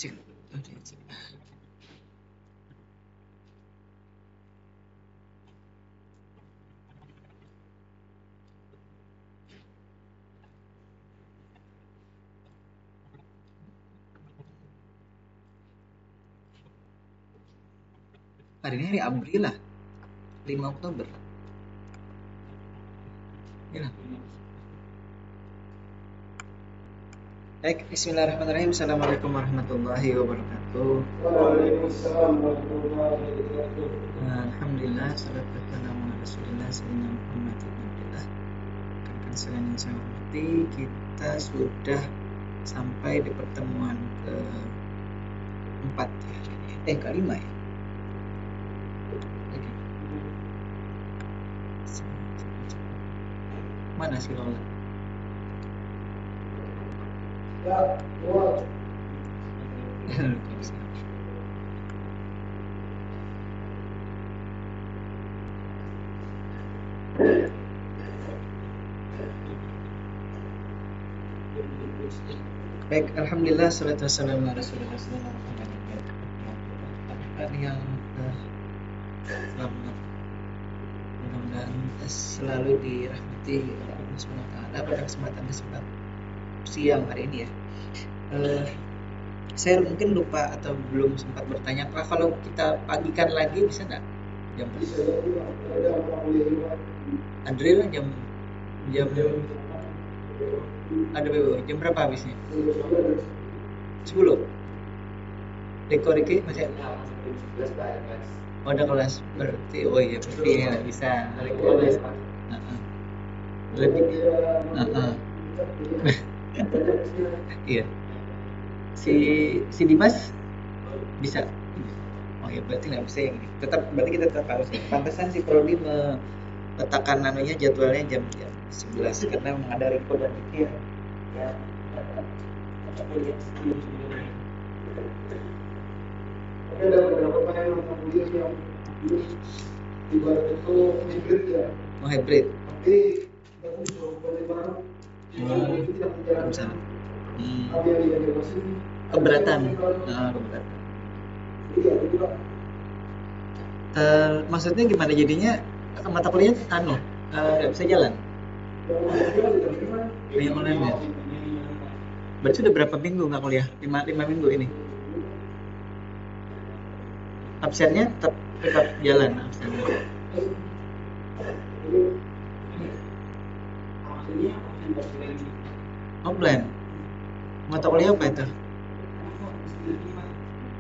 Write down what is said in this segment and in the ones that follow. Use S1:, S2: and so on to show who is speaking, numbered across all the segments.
S1: Cek. Oke, cek. Hari ini hari April lah, 5 Oktober. Ya. Baik, bismillahirrahmanirrahim. Assalamualaikum warahmatullahi wabarakatuh.
S2: Waalaikumsalam warahmatullahi wabarakatuh.
S1: Alhamdulillah, salatu wassalamu ala rasulillah sayyidina Muhammad ibn Abdillah. Rekan sekalian yang saya hormati, kita sudah sampai di pertemuan keempat ya, kelima ya. Oke. Mana sih Lola?
S2: Ya, buat
S1: Baik, alhamdulillah, salatu wassalamu ala rasulillah sallallahu alaihi wasallam. Yang selamat, mudah-mudahan selalu dirahmati oleh Allah Subhanahu wa taala pada kesempatan siang hari ini ya. Saya mungkin lupa atau belum sempat bertanya, Pak, kalau kita pagikan lagi bisa nggak? Jam
S2: bisa jadi ada orang lewat
S1: Andril jam ada BBO. Jam berapa habisnya? 10. Dekor Riki masih ada kelas berarti berarti ya bisa. Lebih iya. Si Dimas bisa. Oh ya berarti nggak bisa yang ini. Berarti kita tetap harus. Pantesan si Prodi meletakkan namanya jadwalnya jam 11 karena memang ada Riko dan Riki ya.
S2: ada beberapa yang kuliah yang ibarat itu hybrid ya.
S1: Oh hybrid.
S2: Tapi baru baru itu tidak menjalankan apa yang diagnosasi
S1: keberatan.
S2: Iya, itu Pak.
S1: Maksudnya gimana jadinya mata kuliah nggak bisa jalan? Yang online ya? Berarti udah berapa minggu nggak kuliah? 5 minggu ini. Absennya tetap jalan absennya. Offline. Mata kuliah apa itu?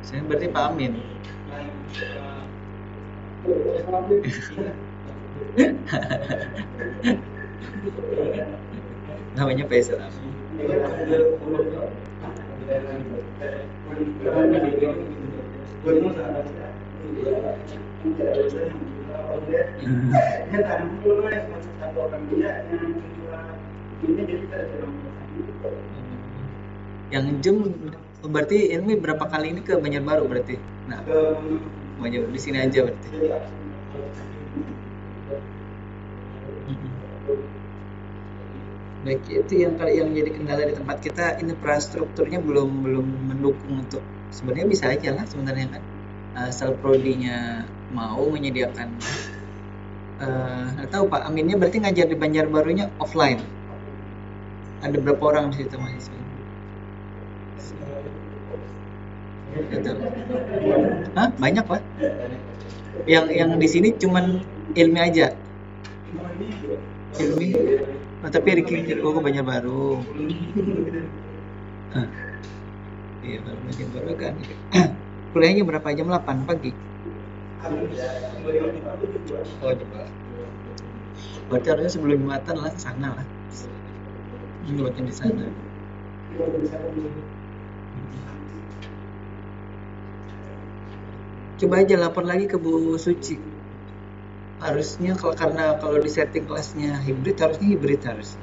S1: Saya berarti Pak Amin. Namanya Faisal Amin. Yang jam berarti ini berapa kali ini ke Banjarbaru berarti? Nah, di sini aja berarti. Baik, itu yang jadi kendala di tempat kita, infrastrukturnya belum mendukung untuk sebenarnya bisa aja lah sebenarnya kan, asal prodinya mau menyediakan. Nggak tahu Pak Aminnya berarti ngajar di Banjarbarunya offline. Ada berapa orang di situ mahasiswa? Hah? Banyak lah. Yang di sini cuman ilmi aja. Ilmi. Oh, tapi Ricky ke Banjarbaru. Iya, baru Banjarbaru kan. Kuliahnya berapa jam? 8 pagi. Oh, coba. Berarti harusnya sebelum Jumatan lah sana lah. Buatnya di sana. Coba aja lapor lagi ke Bu Suci. Harusnya karena kalau di setting kelasnya hybrid harusnya.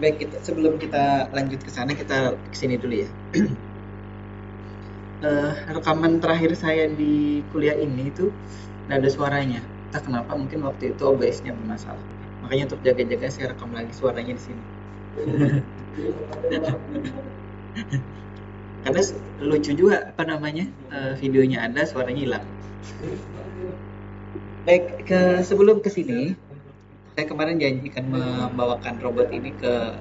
S1: Baik, sebelum kita lanjut ke sana kita kesini dulu ya. Rekaman terakhir saya di kuliah ini itu nggak ada suaranya. Entah kenapa, mungkin waktu itu OBS-nya bermasalah. Makanya untuk jaga-jaga saya rekam lagi suaranya di sini. Karena lucu juga apa namanya, videonya ada, suaranya hilang. Baik, sebelum ke sini, saya kemarin janjikan membawakan robot ini ke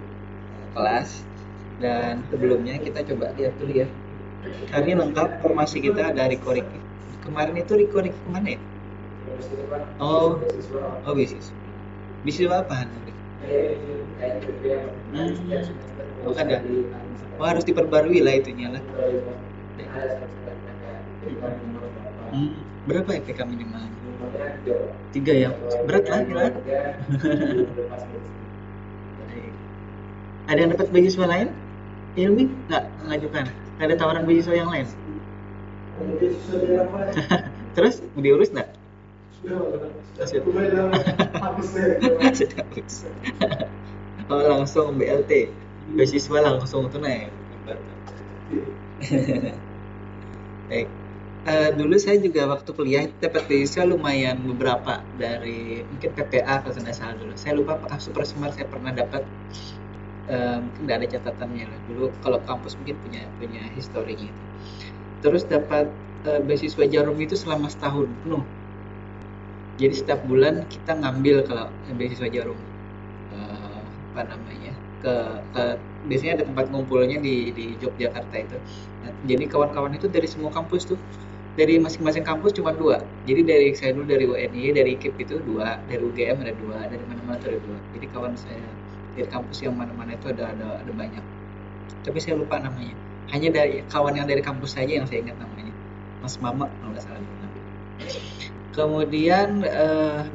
S1: kelas, dan sebelumnya kita coba lihat dulu ya. Kali lengkap formasi kita ada Riko Riki. Kemarin itu Riko Riki kemana ya? Oh, oh bisnis. Bisnis apa? Oh ada. Oh, harus diperbarui lah itunya lah. Hmm, berapa IPK minimal? 3 ya? Berat lah gila. Ada yang dapat beasiswa lain? Ilmi nggak mengajukan? Nggak ada tawaran beasiswa yang lain? Terus diurus nggak? Sudah urus. Oh, langsung BLT, beasiswa langsung tunai. Baik. Dulu saya juga waktu kuliah dapat beasiswa lumayan beberapa dari mungkin PPA kalau tidak salah dulu. Saya lupa apakah Super Smart saya pernah dapat. Mungkin nggak ada catatannya lah dulu. Kalau kampus mungkin punya historinya itu. Terus dapat beasiswa Jarum itu selama setahun penuh. Jadi setiap bulan kita ngambil kalau beasiswa Jarum. Apa namanya? Biasanya ada tempat ngumpulnya di Yogyakarta itu. Nah, jadi kawan-kawan itu dari semua kampus tuh, dari masing-masing kampus cuma 2. Jadi dari saya dulu dari UNY, dari KIP itu 2, dari UGM ada 2, dari mana-mana ada 2. Jadi kawan saya dari kampus yang mana-mana itu ada banyak. Tapi saya lupa namanya. Hanya dari kawan yang dari kampus saja yang saya ingat namanya. Mas Mama kalau nggak salah namanya. Kemudian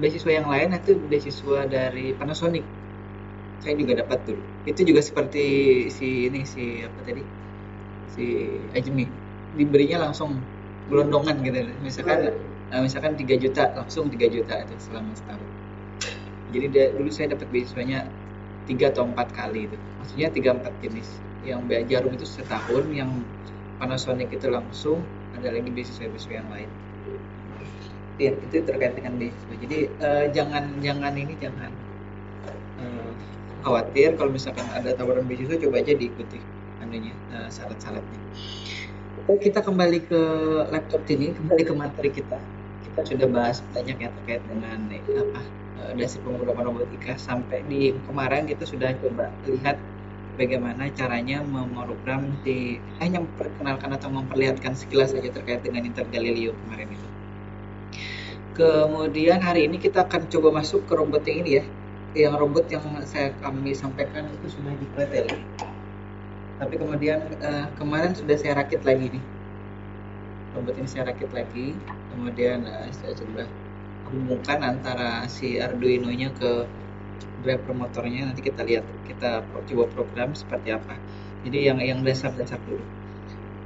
S1: beasiswa yang lain itu beasiswa dari Panasonic. Saya juga dapat tuh. Itu juga seperti si apa tadi? Si Ajmi. Diberinya langsung gelondongan gitu. Misalkan 3 juta, langsung 3 juta itu selama setahun. Jadi dulu saya dapat beasiswanya 3 atau 4 kali itu. Maksudnya 3-4 jenis. Yang Jarum itu setahun, yang Panasonic itu langsung, ada lagi beasiswa-beasiswa yang lain. Ya, itu terkait dengan beasiswa. Jadi jangan khawatir kalau misalkan ada tawaran beasiswa, coba aja diikuti syarat-syaratnya. Oke, kita kembali ke laptop ini, kembali ke materi kita. Kita sudah bahas banyak ya terkait dengan dasar pemrograman robotika. Sampai di kemarin kita sudah coba lihat bagaimana caranya memprogram hanya memperkenalkan atau memperlihatkan sekilas saja terkait dengan Intel Galileo kemarin itu. Kemudian hari ini kita akan coba masuk ke robot yang ini ya. Yang robot yang kami sampaikan itu sudah di-pretel. Tapi kemudian kemarin sudah saya rakit lagi nih. Robot ini saya rakit lagi. Kemudian saya coba hubungkan antara si Arduino-nya ke driver motornya. Nanti kita lihat, kita coba program seperti apa. Jadi yang dasar-dasar dulu.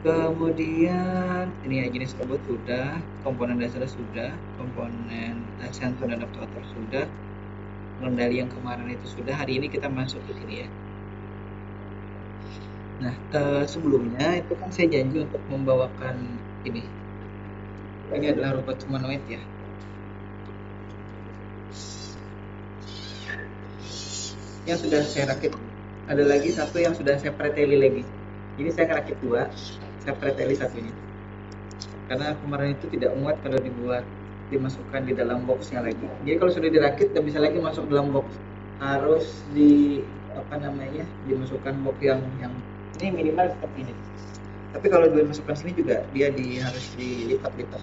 S1: Kemudian ini ya, jenis robot sudah, komponen dasar sudah, komponen sensor dan aktuator sudah, pengendali yang kemarin itu sudah. Hari ini kita masuk ke sini ya. Nah, sebelumnya itu kan saya janji untuk membawakan ini. Ini adalah robot humanoid ya. Yang sudah saya rakit. Ada lagi satu yang sudah saya preteli lagi. Jadi saya rakit 2, saya preteli satunya. Karena kemarin itu tidak muat kalau dimasukkan di dalam boxnya lagi. Jadi kalau sudah dirakit, tidak bisa lagi masuk dalam box. Harus dimasukkan box yang ini minimal seperti ini. Tapi kalau dimasukkan sini juga dia harus dilipat-lipat.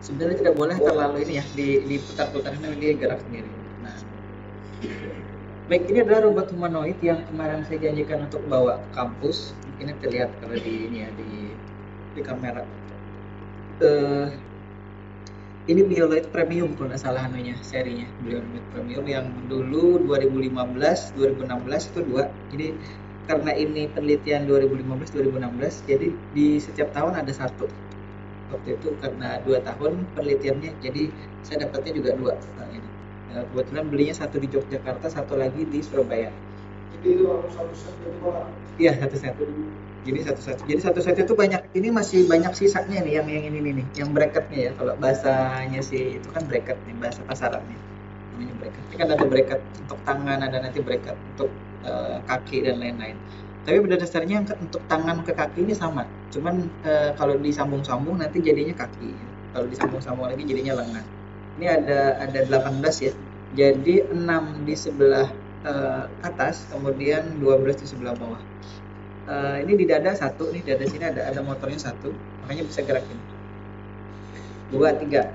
S1: Sebenarnya tidak boleh terlalu ini ya, diputar-putar, nanti dia gerak sendiri. Nah, baik, ini adalah robot humanoid yang kemarin saya janjikan untuk bawa ke kampus. Ini terlihat kalau di kamera. Ini Bioloid Premium kalau nggak salah serinya. Bioloid Premium yang dulu 2015, 2016 itu 2. Jadi karena ini penelitian 2015-2016, jadi di setiap tahun ada 1. Waktu itu karena 2 tahun penelitiannya, jadi saya dapatnya juga 2. Nah, ini. Kebetulan belinya 1 di Yogyakarta, 1 lagi di Surabaya.
S2: Jadi itu harus 1 set itu Pak?
S1: Iya, 1 set. Jadi 1 set. Jadi 1 set itu banyak. Ini masih banyak sisanya nih, yang ini nih, yang bracketnya ya. Kalau bahasanya sih itu kan bracket nih, bahasa pasarannya. namanya bracket. Ini kan ada bracket untuk tangan, ada nanti bracket untuk kaki dan lain-lain. Tapi pada dasarnya untuk tangan ke kaki ini sama, cuman kalau disambung-sambung nanti jadinya kaki, kalau disambung-sambung lagi jadinya lengan. Ini ada 18 ya, jadi 6 di sebelah atas, kemudian 12 di sebelah bawah. Ini di dada satu, nih dada sini ada motornya satu, makanya bisa gerakin 2, 3.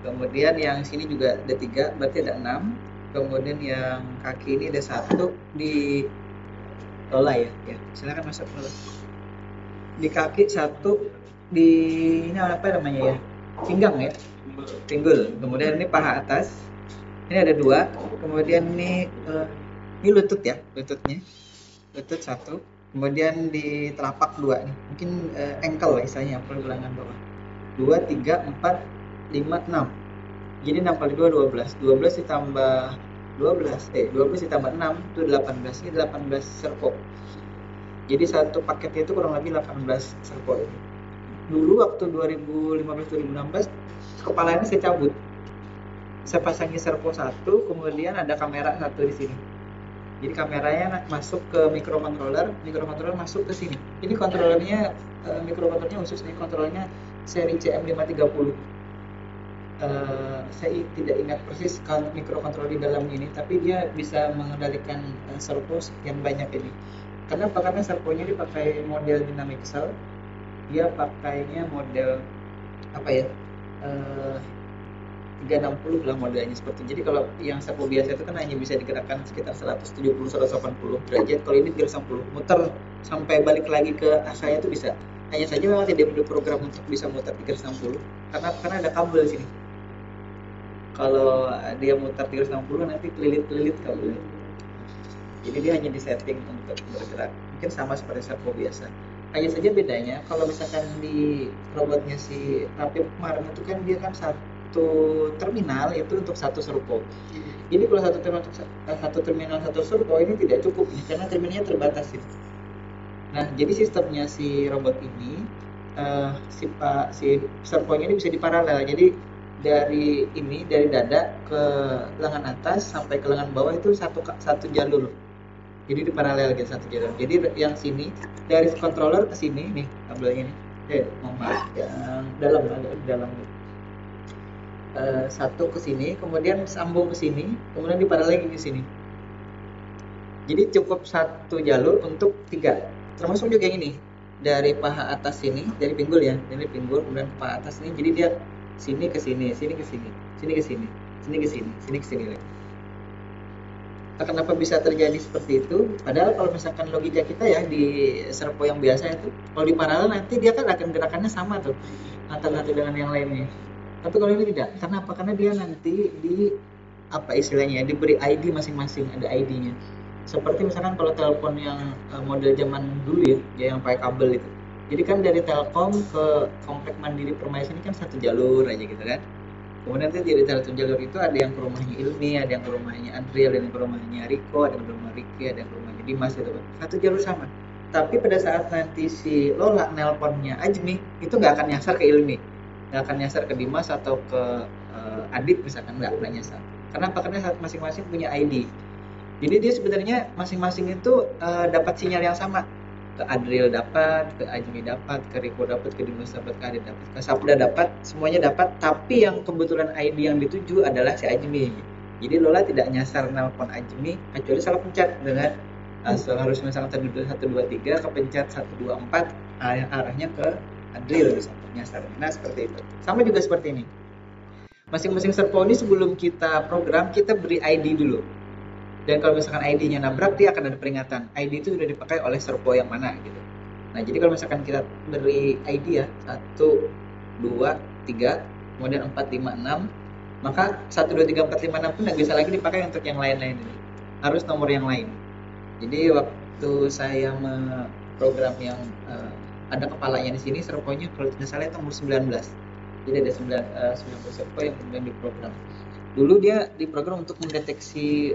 S1: Kemudian yang sini juga ada 3, berarti ada 6. Kemudian yang kaki ini ada 1 di Lola ya. Silakan masuk Lola. Di kaki 1, di ini apa namanya ya? Pinggang ya. Pinggul. Kemudian ini paha atas. Ini ada 2. Kemudian ini lutut ya, lututnya. Lutut 1. Kemudian di telapak 2 nih. Mungkin ankle istilahnya, pergelangan bawah. 2, 3, 4, 5, 6. Jadi 6 kali 2 12. 12 ditambah 12 ditambah 6 itu 18. Ini 18 serpo. Jadi satu paketnya itu kurang lebih 18 serpo. Dulu waktu 2015-2016 kepala ini saya cabut. Saya pasangin servo 1, kemudian ada kamera 1 di sini. Jadi kameranya masuk ke microcontroller masuk ke sini. Ini kontrolernya microcontrollernya khusus nih, kontrolernya seri CM530. Saya tidak ingat persis kalau microcontroller di dalam ini, tapi dia bisa mengendalikan servo sekian banyak ini. Kenapa? Karena servonya dipakai model dynamic cell, dia pakainya model apa ya? 360 lah modelnya seperti. Jadi kalau yang servo biasa itu kan hanya bisa digerakkan sekitar 170-180 derajat. Kalau ini 360, muter sampai balik lagi ke asalnya itu bisa. Hanya saja memang tidak berprogram untuk bisa muter 360 karena ada kabel di sini. Kalau dia muter 360 nanti kelilit-kelilit kabelnya. Jadi dia hanya disetting untuk bergerak. Mungkin sama seperti servo biasa. Hanya saja bedanya kalau misalkan di robotnya si Rapip kemarin itu kan dia kan satu terminal itu untuk satu servo. Jadi kalau satu terminal satu servo ini tidak cukup nih, karena terminalnya terbatas itu. Nah, jadi sistemnya si robot ini si servonya ini bisa diparalel. Jadi dari dada ke lengan atas sampai ke lengan bawah itu satu jalur. Jadi di paralel gitu, satu jalur. Jadi yang sini dari controller ke sini nih kabelnya nih. Yang dalam satu ke sini, kemudian sambung ke sini, kemudian diparalel lagi ke sini. Jadi cukup satu jalur untuk 3. Termasuk juga yang ini. Dari paha atas sini, dari pinggul ya, dari pinggul kemudian paha atas ini. Jadi dia sini ke sini, sini ke sini, sini ke sini, sini ke sini, sini ke sini lagi. Kenapa bisa terjadi seperti itu? Padahal kalau misalkan logika kita ya di servo yang biasa itu, kalau di paralel nanti dia kan akan gerakannya sama tuh antara satu dengan yang lainnya. Tapi kalau ini tidak. Kenapa? Karena dia nanti di apa istilahnya? Diberi ID masing-masing, ada ID-nya. Seperti misalkan kalau telepon yang model zaman dulu ya yang pakai kabel itu. Jadi kan dari Telkom ke Komplek Mandiri Permai sini kan satu jalur aja gitu kan. Kemudian nanti dari satu jalur itu ada yang ke rumahnya Ilmi, ada yang ke rumahnya Andri, ada yang ke rumahnya Riko, ada yang ke rumah Riki, ada yang ke rumahnya Dimas gitu kan. Satu jalur sama. Tapi pada saat nanti si Lola nelponnya Ajmi, itu nggak akan nyasar ke Ilmi, nggak akan nyasar ke Dimas atau ke Adit misalkan, nggak nyasar. Kenapa? Karena masing-masing punya ID. Jadi dia sebenarnya masing-masing itu dapat sinyal yang sama. Ke Adril dapat, ke Ajmi dapat, ke Riko dapat, ke Dimas dapat, ke Adit dapat, ke Sabda dapat, semuanya dapat. Tapi yang kebetulan ID yang dituju adalah si Ajmi. Jadi Lola tidak nyasar nelpon Ajmi kecuali salah pencet dengan harus misalkan 1 2 3 kepencet 1 2 4 arahnya ke Adril misalkan nyasar. Nah seperti itu. Sama juga seperti ini. Masing-masing servo ini sebelum kita program kita beri ID dulu. Dan kalau misalkan ID-nya nabrak, dia akan ada peringatan. ID itu sudah dipakai oleh servo yang mana gitu. Nah, jadi kalau misalkan kita beri ID ya, 1, 2, 3, kemudian 4, 5, 6, maka 1, 2, 3, 4, 5, 6 pun nggak bisa lagi dipakai untuk yang lain-lain ini. Harus nomor yang lain. Jadi waktu saya program yang ada kepalanya di sini, servonya kalau tidak salah itu nomor 19. Jadi ada 19 servo yang kemudian diprogram. Dulu dia diprogram untuk mendeteksi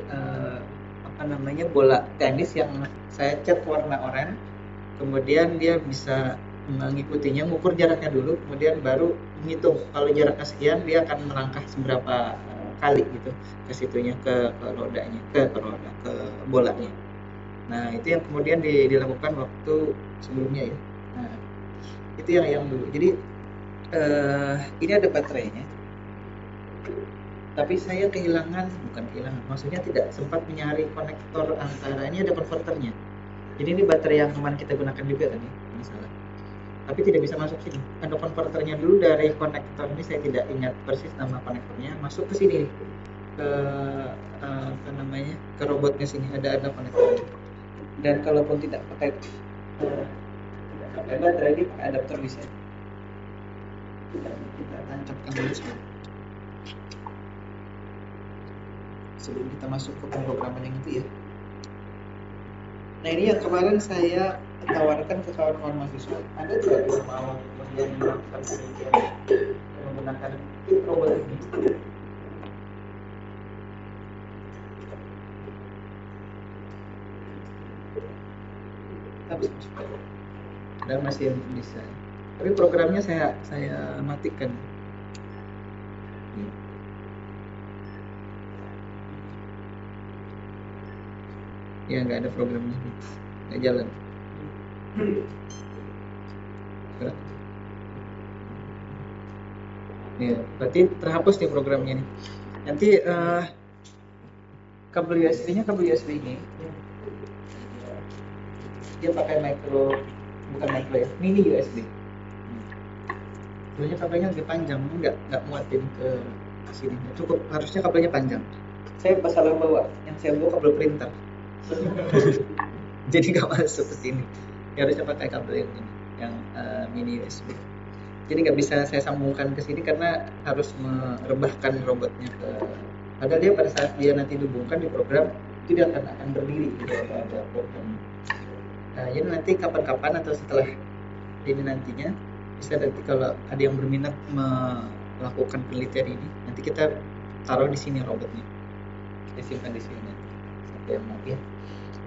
S1: bola tenis yang saya cat warna oranye. Kemudian dia bisa mengikutinya, mengukur jaraknya dulu, kemudian baru menghitung kalau jaraknya sekian dia akan melangkah seberapa kali gitu ke situnya, ke rodanya, ke bolanya. Nah itu yang kemudian dilakukan waktu sebelumnya ya. Nah itu yang dulu. Jadi ini ada baterainya, tapi saya bukan kehilangan, maksudnya tidak sempat mencari konektor antara, ini ada konverternya. Jadi ini baterai yang kemarin kita gunakan juga kan ya, misalnya. Tapi tidak bisa masuk sini. Ada konverternya dulu dari konektor ini, saya tidak ingat persis nama konektornya, masuk ke sini ke apa namanya, ke robotnya sini ada konektornya. Dan kalaupun tidak pakai baterai, ini pakai adapter bisa. Kita tancapkan dulu sebelum kita masuk ke pemrograman yang itu ya. Nah ini yang kemarin saya tawarkan ke kawan-kawan mahasiswa, ada tidak yang mau melakukan penelitian menggunakan robot ini? Tapi dan masih bisa. Tapi programnya saya matikan. Ya nggak ada programnya, nggak jalan. Ya, berarti terhapus nih programnya nih. Nanti kabel USB ini dia pakai bukan micro ya, mini USB. Sebenarnya kabelnya agak panjang, nggak muatin ke sini. Cukup, harusnya kabelnya panjang. Saya salah bawa, yang saya bawa kabel printer. Jadi nggak masuk ke sini. Ya, harusnya pakai kabel yang ini, yang mini USB. Jadi nggak bisa saya sambungkan ke sini karena harus merebahkan robotnya ke. Padahal dia pada saat dia nanti dihubungkan di program itu dia akan berdiri gitu, ada program. Nah, jadi nanti kapan-kapan atau setelah ini nantinya bisa nanti kalau ada yang berminat melakukan penelitian ini, nanti kita taruh di sini robotnya, kita simpan di sini nanti sampai yang mau ya.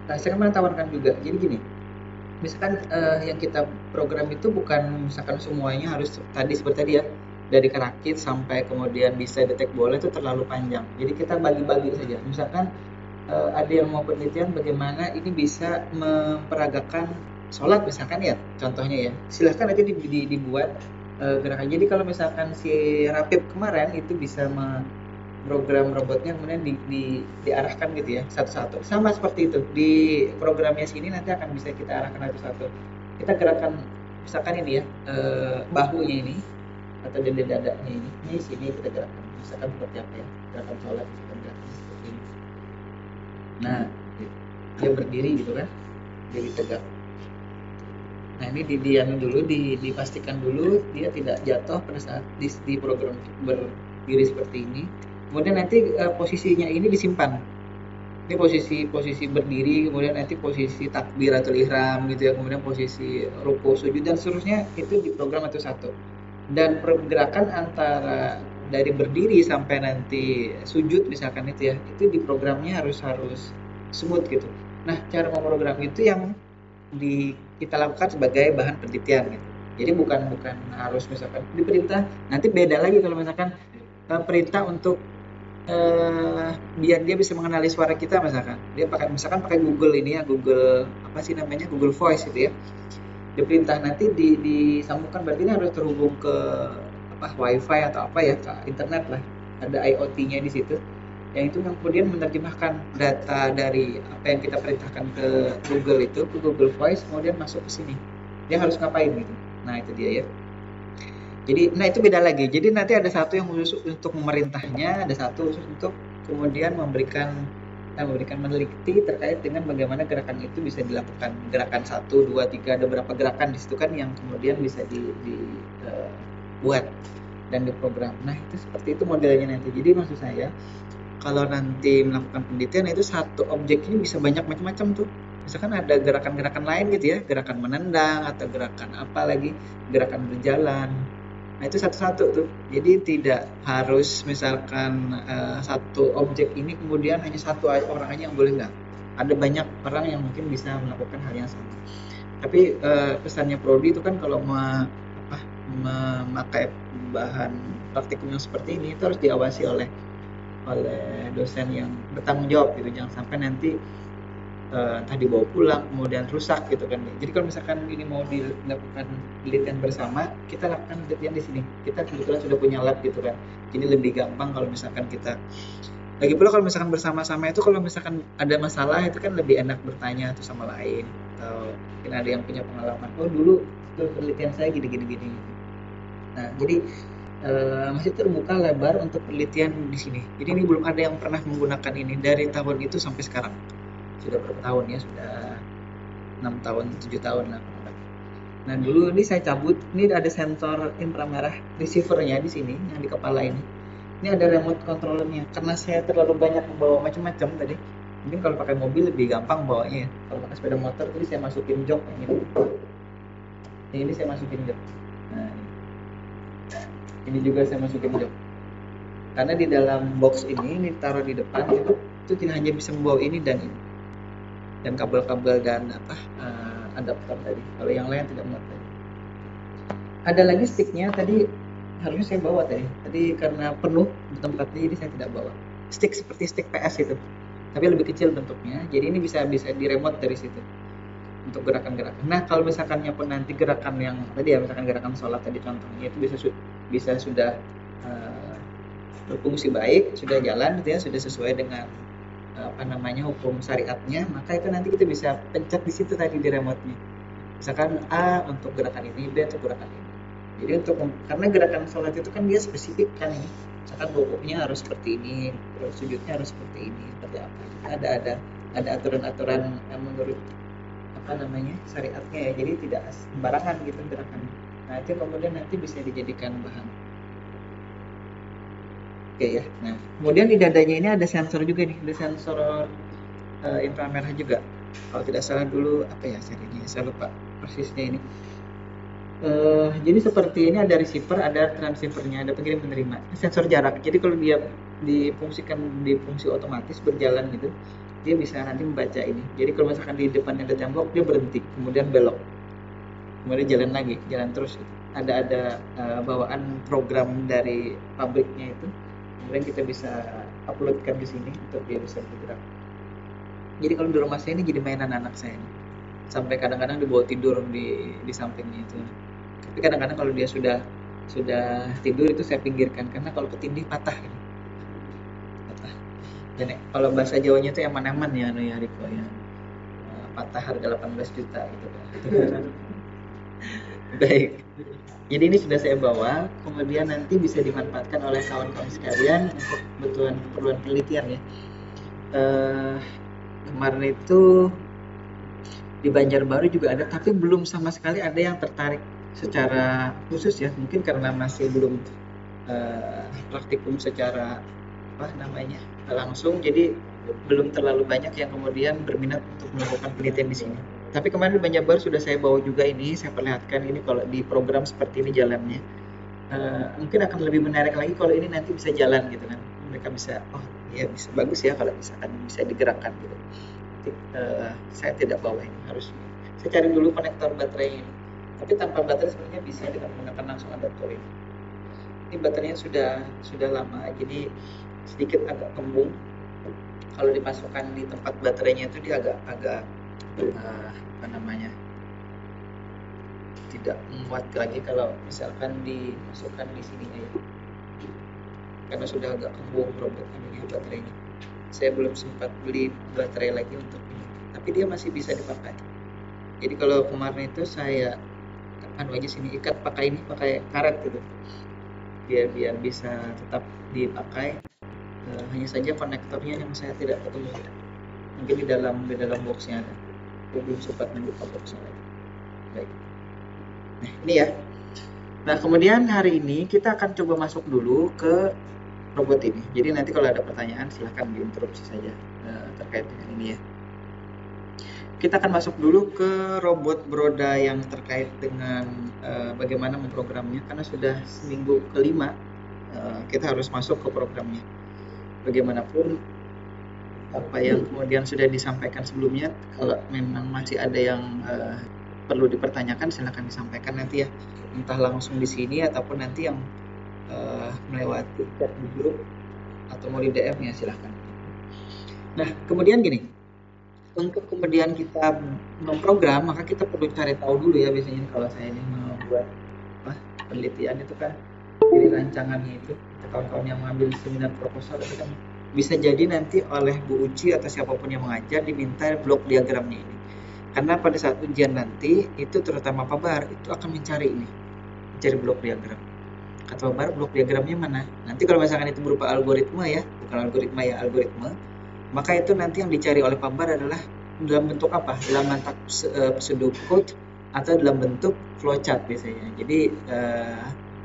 S1: Nah saya kemarin tawarkan juga, jadi gini, misalkan yang kita program itu bukan misalkan semuanya harus tadi seperti tadi ya, dari kerakit sampai kemudian bisa detek bola itu terlalu panjang. Jadi kita bagi-bagi saja. Misalkan ada yang mau penelitian bagaimana ini bisa memperagakan sholat misalkan ya, contohnya ya, silahkan aja dibuat gerakan. Jadi kalau misalkan si Rapip kemarin itu bisa program robotnya kemudian diarahkan gitu ya satu-satu, sama seperti itu di programnya sini nanti akan bisa kita arahkan satu-satu. Kita gerakan misalkan ini ya, bahunya ini atau dadanya ini sini kita gerakan misalkan seperti apa ya, gerakan sholat misalkan gerakan seperti ini. Nah dia berdiri gitu kan, diri tegak. Nah ini didiamin dulu, dipastikan dulu dia tidak jatuh pada saat di program berdiri seperti ini. Kemudian nanti posisinya ini disimpan. Ini posisi berdiri, kemudian nanti posisi takbiratul ihram gitu ya, kemudian posisi ruku, sujud dan seterusnya itu diprogram satu. Dan pergerakan antara dari berdiri sampai nanti sujud misalkan itu ya, itu di programnya harus smooth gitu. Nah cara memprogram itu yang kita lakukan sebagai bahan penelitian gitu. Jadi bukan harus misalkan diperintah, nanti beda lagi kalau misalkan perintah untuk biar dia bisa mengenali suara kita, misalkan dia pakai Google ini ya, Google apa sih namanya, Google Voice itu ya, diperintah nanti disambungkan, berarti ini harus terhubung ke WiFi atau apa ya, ke internet lah, ada IoT-nya di situ, yang itu yang kemudian menerjemahkan data dari apa yang kita perintahkan ke Google itu, ke Google Voice, kemudian masuk ke sini, dia harus ngapain gitu. Nah itu dia ya. Jadi, nah itu beda lagi. Jadi nanti ada satu yang khusus untuk memerintahnya, ada satu khusus untuk kemudian memberikan meneliti terkait dengan bagaimana gerakan itu bisa dilakukan. Gerakan 1, 2, 3, ada berapa gerakan di situ kan yang kemudian bisa dibuat dan diprogram. Nah itu seperti itu modelnya nanti. Jadi maksud saya, kalau nanti melakukan penelitian itu satu objek ini bisa banyak macam-macam tuh. Misalkan ada gerakan-gerakan lain gitu ya, gerakan menendang atau gerakan apa lagi, gerakan berjalan. Nah itu satu-satu tuh, jadi tidak harus misalkan satu objek ini kemudian hanya satu orang aja yang boleh, nggak. Ada banyak orang yang mungkin bisa melakukan hal yang sama. Tapi pesannya Prodi itu kan kalau memakai bahan praktikum yang seperti ini itu harus diawasi oleh oleh dosen yang bertanggung jawab gitu. Jangan sampai nanti entah dibawa pulang kemudian rusak gitu kan. Jadi kalau misalkan ini mau dilakukan penelitian bersama, kita lakukan penelitian di sini. Kita kebetulan sudah punya lab gitu kan. Jadi lebih gampang kalau misalkan kita, lagi pula kalau misalkan bersama-sama itu, kalau misalkan ada masalah itu kan lebih enak bertanya satu sama lain, atau mungkin ada yang punya pengalaman, oh dulu penelitian saya gini. Nah jadi masih terbuka lebar untuk penelitian di sini. Jadi ini belum ada yang pernah menggunakan ini dari tahun itu sampai sekarang. Sudah berapa tahun ya? Sudah 6 tahun, 7 tahun lah. Nah dulu ini saya cabut, ini ada sensor inframerah receivernya di sini, yang di kepala ini. Ini ada remote controllernya. Karena saya terlalu banyak membawa macam-macam tadi, mungkin kalau pakai mobil lebih gampang bawanya ya. Kalau pakai sepeda motor tadi saya masukin jok yang ini. Ini saya masukin jok. Nah, ini juga saya masukin jok. Karena di dalam box ini taruh di depan itu tidak hanya bisa membawa ini dan ini. Dan kabel-kabel dan adaptor tadi. Kalau yang lain tidak muat tadi. Ada lagi sticknya tadi, harusnya saya bawa tadi. Tadi karena penuh di tempatnya jadi saya tidak bawa. Stick seperti stick PS itu. Tapi lebih kecil bentuknya. Jadi ini bisa di remote dari situ untuk gerakan-gerakan. Nah, kalau misalkannya pun nanti gerakan yang tadi ya, misalkan gerakan sholat tadi contohnya itu bisa sudah berfungsi baik, sudah jalan gitu ya, sudah sesuai dengan hukum syariatnya, maka itu nanti kita bisa pencet di situ tadi di remote-nya. Misalkan A untuk gerakan ini, B untuk gerakan ini. Jadi karena gerakan sholat itu kan dia spesifik kan ini. Misalkan rukuknya harus seperti ini, terus sujudnya harus seperti ini, seperti apa. Ada aturan-aturan menurut syariatnya ya. Jadi tidak sembarangan gitu gerakannya. Nah, itu kemudian nanti bisa dijadikan bahan. Oke ya. Nah, kemudian di dadanya ini ada sensor juga nih, ada sensor inframerah juga. Kalau tidak salah dulu apa ya serinya, saya lupa persisnya ini. Jadi seperti ini ada receiver, ada transceivernya, ada pengirim penerima, sensor jarak. Jadi kalau dia difungsikan di fungsi otomatis berjalan gitu, dia bisa nanti membaca ini. Jadi kalau misalkan di depannya ada tembok, dia berhenti, kemudian belok, kemudian jalan lagi, jalan terus. Ada bawaan program dari pabriknya itu. Kemudian kita bisa uploadkan ke sini untuk dia bisa bergerak. Jadi kalau di rumah saya ini jadi mainan anak saya ini. Sampai kadang-kadang dibawa tidur di sampingnya itu. Tapi kadang-kadang kalau dia sudah tidur itu saya pinggirkan karena kalau ketindih patah ini. Patah. Dan kalau bahasa Jawanya itu eman-eman ya Riko ya. Patah harga 18 juta gitu kan. Baik. Jadi ini sudah saya bawa, kemudian nanti bisa dimanfaatkan oleh kawan-kawan sekalian untuk keperluan penelitian ya. Kemarin itu di Banjarbaru juga ada, tapi belum sama sekali ada yang tertarik secara khusus ya. Mungkin karena masih belum praktikum secara langsung, jadi belum terlalu banyak yang kemudian berminat untuk melakukan penelitian di sini. Tapi kemarin di Banjarbaru sudah saya bawa juga ini, saya perlihatkan ini kalau di program seperti ini jalannya. Mungkin akan lebih menarik lagi kalau ini nanti bisa jalan gitu kan. Mereka bisa, oh ya bisa bagus ya kalau misalkan bisa digerakkan gitu. Nanti, saya tidak bawa ini, harus saya cari dulu konektor baterai ini. Tapi tanpa baterai sebenarnya bisa dengan menggunakan langsung adaptor ini. Ini baterainya sudah lama, jadi sedikit agak kembung. Kalau dimasukkan di tempat baterainya itu dia agak tidak muat lagi kalau misalkan dimasukkan di sininya ya. Karena sudah agak kembung robot baterainya. Saya belum sempat beli baterai lagi untuk ini, tapi dia masih bisa dipakai. Jadi kalau kemarin itu saya aja sini ikat pakai karet gitu. Biar bisa tetap dipakai. Hanya saja konektornya yang saya tidak ketemu. Mungkin di dalam boxnya ada. Saya belum sempat membuka boxnya lagi. Baik. Nah ini ya. Nah kemudian hari ini kita akan coba masuk dulu ke robot ini. Jadi nanti kalau ada pertanyaan silahkan diinterupsi saja terkait dengan ini ya. Kita akan masuk dulu ke robot Broda yang terkait dengan bagaimana memprogramnya, karena sudah seminggu kelima kita harus masuk ke programnya. Bagaimanapun apa yang kemudian sudah disampaikan sebelumnya, kalau memang masih ada yang perlu dipertanyakan silakan disampaikan nanti ya, entah langsung di sini ataupun nanti yang melewati chat di grup atau mau di DM ya silahkan. Nah kemudian gini, untuk kemudian kita memprogram maka kita perlu cari tahu dulu ya, biasanya kalau saya ini membuat penelitian itu kan dari rancangannya itu, kawan-kawan yang mengambil seminar proposal itu kan bisa jadi nanti oleh Bu Uci atau siapapun yang mengajar diminta blok diagramnya ini, karena pada saat ujian nanti itu terutama Pak Bar itu akan mencari blok diagram. Kata Pak Bar, blok diagramnya mana? Nanti kalau misalkan itu berupa algoritma ya, bukan algoritma ya, algoritma, maka itu nanti yang dicari oleh Pak Bar adalah dalam bentuk apa? Dalam bentuk pseudocode atau dalam bentuk flowchart biasanya. Jadi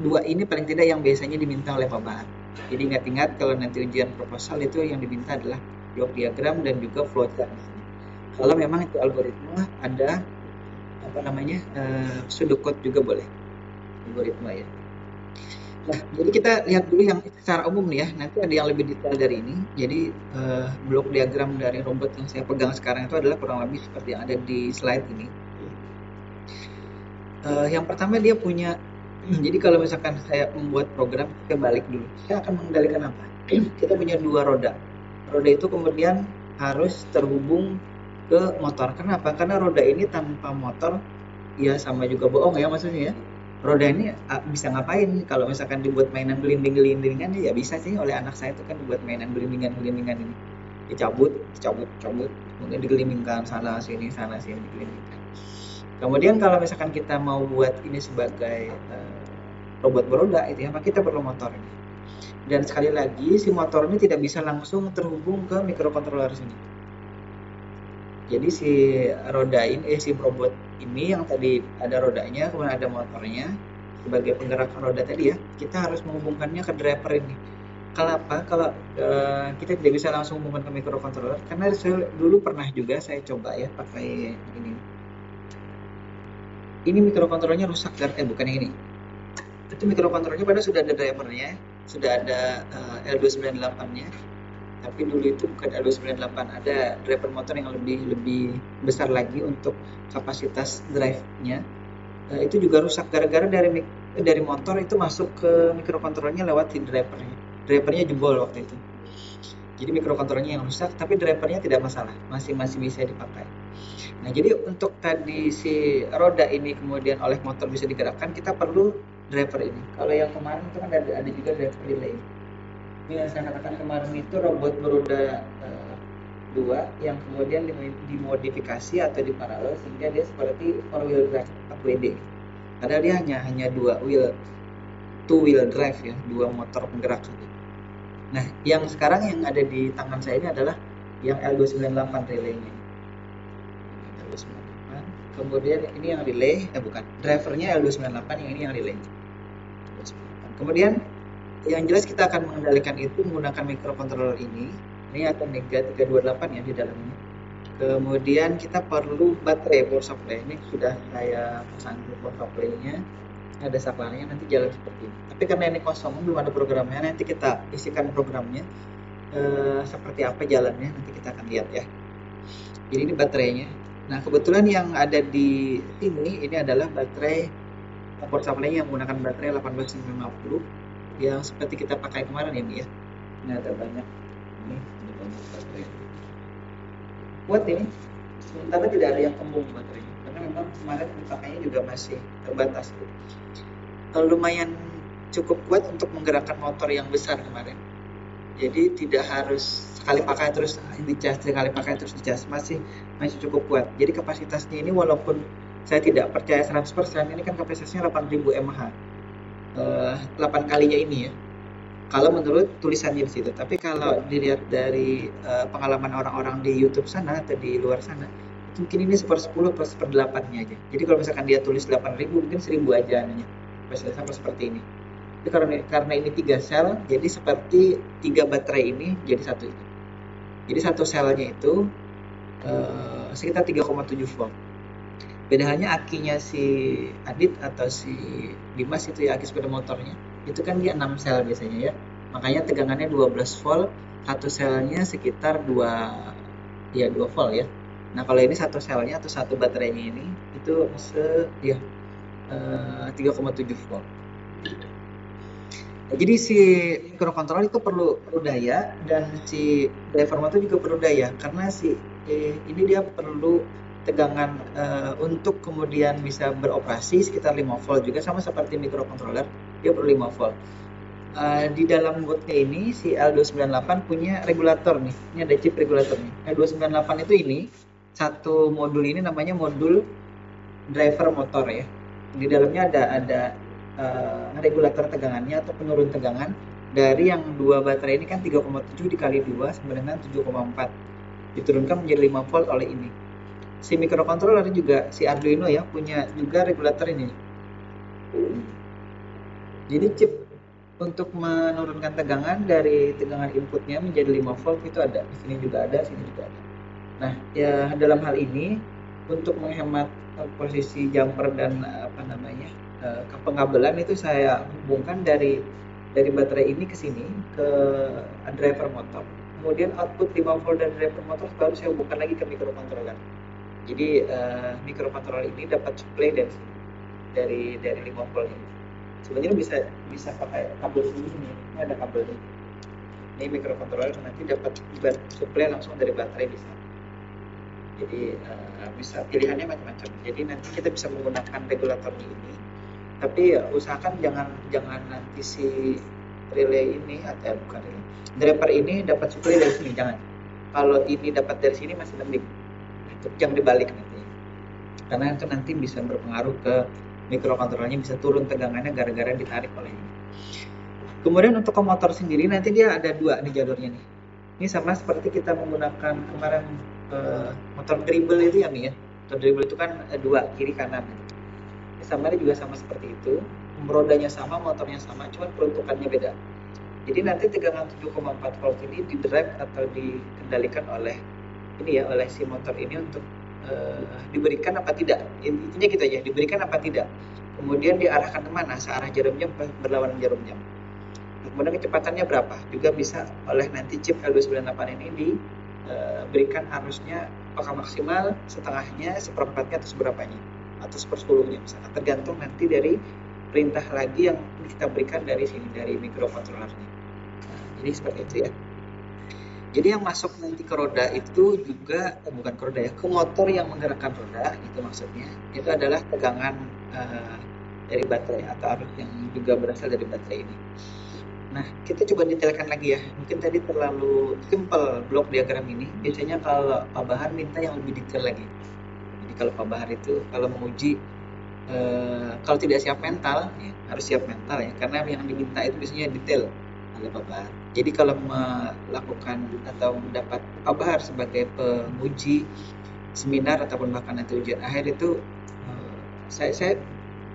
S1: dua ini paling tidak yang biasanya diminta oleh Pak Bar. Jadi ingat-ingat kalau nanti ujian proposal itu yang diminta adalah blok diagram dan juga flowchart. Kalau memang itu algoritma ada pseudocode juga boleh, algoritma ya. Nah, jadi kita lihat dulu yang secara umum nih ya. Nanti ada yang lebih detail dari ini. Jadi blok diagram dari robot yang saya pegang sekarang itu adalah kurang lebih seperti yang ada di slide ini. Yang pertama dia punya, jadi kalau misalkan saya membuat program, saya balik dulu. Saya akan mengendalikan apa? Kita punya dua roda. Roda itu kemudian harus terhubung ke motor. Kenapa? Karena roda ini tanpa motor ya sama juga bohong ya maksudnya ya. Roda ini bisa ngapain? Kalau misalkan dibuat mainan gelinding-gelindingan ya bisa sih, oleh anak saya itu kan dibuat mainan gelindingan-gelindingan ini. Dicabut, kemudian digelindingkan sana sini digelindingkan. Kemudian kalau misalkan kita mau buat ini sebagai robot beroda itu ya, maka kita perlu motor ini. Dan sekali lagi si motor ini tidak bisa langsung terhubung ke microcontroller sini. Jadi si roda ini, si robot ini yang tadi ada rodanya, kemudian ada motornya sebagai penggerak roda tadi ya, kita harus menghubungkannya ke driver ini. Kenapa? Kalau kita tidak bisa langsung menghubungkan ke microcontroller, karena saya dulu pernah juga saya coba ya pakai ini microcontrollernya rusak kan? Bukan yang ini. Itu microcontrollernya padahal sudah ada drivernya, sudah ada L298-nya. Tapi dulu itu bukan L298, ada driver motor yang lebih besar lagi untuk kapasitas drive-nya. Itu juga rusak gara-gara dari motor itu masuk ke microcontrollernya lewat si drivernya. Drivernya jebol waktu itu. Jadi microcontrollernya yang rusak, tapi drivernya tidak masalah, masih bisa dipakai. Nah, jadi untuk tadi si roda ini kemudian oleh motor bisa digerakkan, kita perlu driver ini. Kalau yang kemarin itu kan ada juga driver relay. Ini yang saya katakan kemarin itu robot beroda 2 yang kemudian dimodifikasi atau diparalel sehingga dia seperti 4-wheel drive 4WD. Padahal dia hanya 2-wheel drive ya, 2 motor penggerak. Nah, yang sekarang yang ada di tangan saya ini adalah yang L298 relaynya. Kemudian ini yang relay, drivernya L298, yang ini yang relay. Kemudian yang jelas kita akan mengendalikan itu menggunakan microcontroller ini ada Mega 328 ya di dalamnya. Kemudian kita perlu baterai power supply, ini sudah saya pasang power supply-nya, ada saklarnya, nanti jalan seperti ini. Tapi karena ini kosong, belum ada programnya, nanti kita isikan programnya seperti apa jalannya, nanti kita akan lihat ya. Jadi ini baterainya. Nah, kebetulan yang ada di sini ini adalah baterai power supply-nya yang menggunakan baterai 18950 yang seperti kita pakai kemarin ini ya. Ini ada banyak baterai. Kuat ini. Sementara tidak ada yang kembung baterainya karena memang kemarin pakainya juga masih terbatas. Lumayan cukup kuat untuk menggerakkan motor yang besar kemarin. Jadi tidak harus sekali pakai terus dicas, masih cukup kuat. Jadi kapasitasnya ini walaupun saya tidak percaya 100%, ini kan kapasitasnya 8000 mAh. 8 kalinya ini ya. Kalau menurut tulisannya di situ. Tapi kalau dilihat dari pengalaman orang-orang di YouTube sana atau di luar sana, mungkin ini 1/10 atau 1/8-nya aja. Jadi kalau misalkan dia tulis 8000, mungkin 1000 aja anunya. Sampai seperti ini. Jadi karena ini 3 sel, jadi seperti 3 baterai ini jadi satu itu. Jadi satu selnya itu sekitar 3,7 volt. Beda halnya akinya si Adit atau si Dimas itu ya, aki sepeda motornya, itu kan dia 6 sel biasanya ya. Makanya tegangannya 12 volt, satu selnya sekitar 2 volt ya. Nah, kalau ini satu selnya atau satu baterainya ini itu 3,7 volt. Nah, jadi si microcontroller itu perlu daya, dan si driver motor juga perlu daya, karena ini dia perlu tegangan untuk kemudian bisa beroperasi sekitar 5 volt, juga sama seperti microcontroller, dia perlu 5 volt. Di dalam boardnya ini si L298 punya regulator nih. Ini ada chip regulator nih. L298 itu ini satu modul, ini namanya modul driver motor ya. Di dalamnya ada regulator tegangannya atau penurun tegangan dari yang dua baterai ini kan 3,7 dikali 2 sama dengan 7,4. Diturunkan menjadi 5 volt oleh ini. Si microcontroller juga, si Arduino ya, punya juga regulator ini. Jadi chip untuk menurunkan tegangan dari tegangan inputnya menjadi 5 volt itu ada. Di sini juga ada, sini juga ada. Nah, ya dalam hal ini untuk menghemat posisi jumper dan pengabelan itu saya hubungkan dari baterai ini ke sini ke driver motor. Kemudian output 5 volt dari driver motor baru saya hubungkan lagi ke microcontroller. Jadi microcontroller ini dapat supply dari 5 volt ini. Sebenarnya bisa pakai kabel sini, ini ada kabel ini microcontroller nanti dapat supply langsung dari baterai bisa. Jadi bisa pilihannya macam-macam. Jadi nanti kita bisa menggunakan regulator ini, tapi usahakan jangan nanti si relay ini atau bukan relay, driver ini dapat supply dari sini, jangan. Kalau ini dapat dari sini masih mending, jangan dibalik nanti, karena itu nanti bisa berpengaruh ke microcontrollernya, bisa turun tegangannya gara-gara ditarik oleh ini. Kemudian untuk ke motor sendiri nanti dia ada dua nih jalurnya nih. Ini sama seperti kita menggunakan kemarin motor dribble itu ya nih ya. Motor dribble itu kan dua, kiri kanan. Ini sama, juga sama seperti itu. Rodanya sama, motornya sama, cuma peruntukannya beda. Jadi nanti tegangan 7,4 volt ini didrive atau dikendalikan oleh ini ya, oleh si motor ini untuk diberikan apa tidak. Intinya gitu aja, diberikan apa tidak. Kemudian diarahkan kemana, searah jarum jam berlawanan jarum jam. Kemudian kecepatannya berapa, juga bisa oleh nanti chip L298 ini diberikan arusnya apakah maksimal, setengahnya, seperempatnya, atau seberapanya, atau sepersepuluhnya misalnya, tergantung nanti dari perintah lagi yang kita berikan dari sini, dari microcontrollernya. Nah, jadi seperti itu ya. Jadi yang masuk nanti ke roda itu juga bukan ke roda ya, ke motor yang menggerakkan roda, itu maksudnya itu adalah tegangan dari baterai atau arus yang juga berasal dari baterai ini. Nah, kita coba detailkan lagi ya. Mungkin tadi terlalu simple blok diagram ini. Biasanya kalau Pak Bahar minta yang lebih detail lagi. Jadi kalau Pak Bahar itu kalau menguji kalau tidak siap mental, ya, harus siap mental ya, karena yang diminta itu biasanya detail oleh Pak Bahar. Jadi kalau melakukan atau mendapat Pak Bahar sebagai penguji seminar ataupun bahkan nanti ujian akhir itu, saya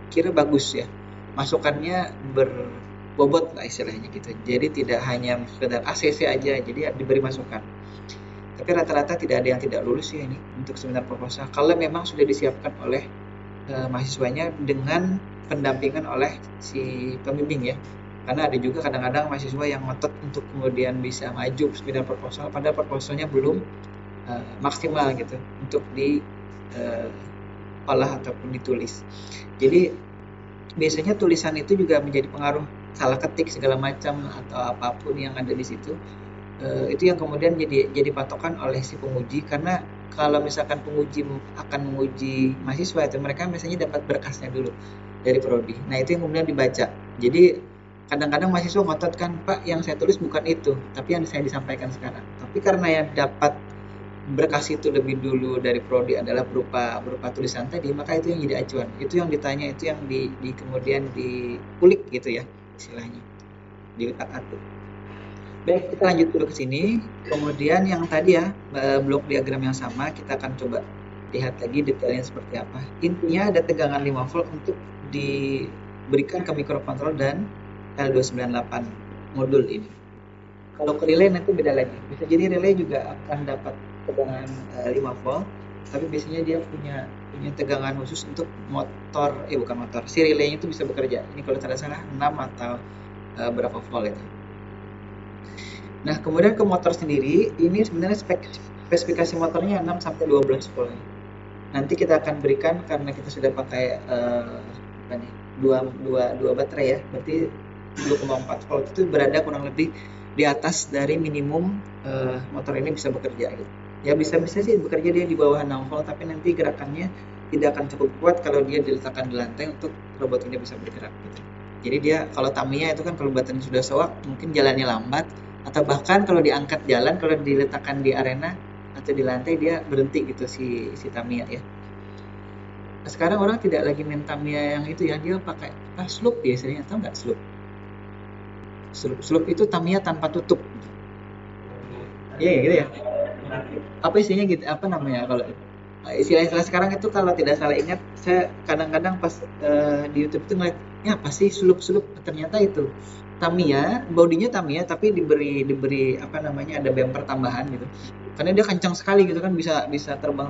S1: kira bagus ya. Masukannya berbobot lah istilahnya gitu. Jadi tidak hanya sekedar ACC aja, jadi diberi masukan. Tapi rata-rata tidak ada yang tidak lulus ya ini untuk seminar proposal. Kalau memang sudah disiapkan oleh mahasiswanya dengan pendampingan oleh si pembimbing ya. Karena ada juga kadang-kadang mahasiswa yang ngotot untuk kemudian bisa maju seminar proposal, padahal proposalnya belum maksimal gitu untuk diolah ataupun ditulis. Jadi biasanya tulisan itu juga menjadi pengaruh, salah ketik segala macam atau apapun yang ada di situ, itu yang kemudian jadi patokan oleh si penguji. Karena kalau misalkan penguji akan menguji mahasiswa itu, mereka biasanya dapat berkasnya dulu dari prodi. Nah itu yang kemudian dibaca. Jadi kadang-kadang mahasiswa ngotot kan, Pak yang saya tulis bukan itu, tapi yang saya disampaikan sekarang. Tapi karena yang dapat berkas itu lebih dulu dari prodi adalah berupa tulisan tadi, maka itu yang jadi acuan, itu yang ditanya, itu yang kemudian dikulik gitu ya istilahnya, diutak-atik. Baik, kita lanjut dulu ke sini. Kemudian yang tadi ya, blok diagram yang sama, kita akan coba lihat lagi detailnya seperti apa. Intinya ada tegangan 5 volt untuk diberikan ke microcontroller dan L298 modul ini. Kalau ke relay nanti beda lagi. Bisa jadi relay juga akan dapat tegangan 5 volt, tapi biasanya dia punya tegangan khusus untuk motor, bukan motor, si relaynya itu bisa bekerja. Ini kalau tidak salah 6 atau berapa volt itu. Nah, kemudian ke motor sendiri, ini sebenarnya spesifikasi motornya 6 sampai 12 volt. Nanti kita akan berikan, karena kita sudah pakai dua baterai ya, berarti 7,4 volt itu berada kurang lebih di atas dari minimum motor ini bisa bekerja gitu. Ya bisa-bisa sih bekerja dia di bawah 6 volt, tapi nanti gerakannya tidak akan cukup kuat kalau dia diletakkan di lantai untuk robot ini bisa bergerak gitu. Jadi dia kalau Tamiya itu kan kalau baterainya sudah soak mungkin jalannya lambat, atau bahkan kalau diangkat jalan, kalau diletakkan di arena atau di lantai dia berhenti gitu si Tamiya ya. Sekarang orang tidak lagi main Tamiya yang itu ya, dia pakai sloop biasanya, atau enggak sloop? Sloop itu Tamiya tanpa tutup. Iya gitu ya. Apa isinya gitu? Apa namanya kalau istilah-istilah sekarang itu kalau tidak salah ingat, saya kadang-kadang pas di YouTube itu ngeliat, ya apa sih sloop? Ternyata itu Tamiya, bodinya Tamiya tapi diberi apa namanya ada bumper tambahan gitu. Karena dia kencang sekali gitu kan, bisa terbang.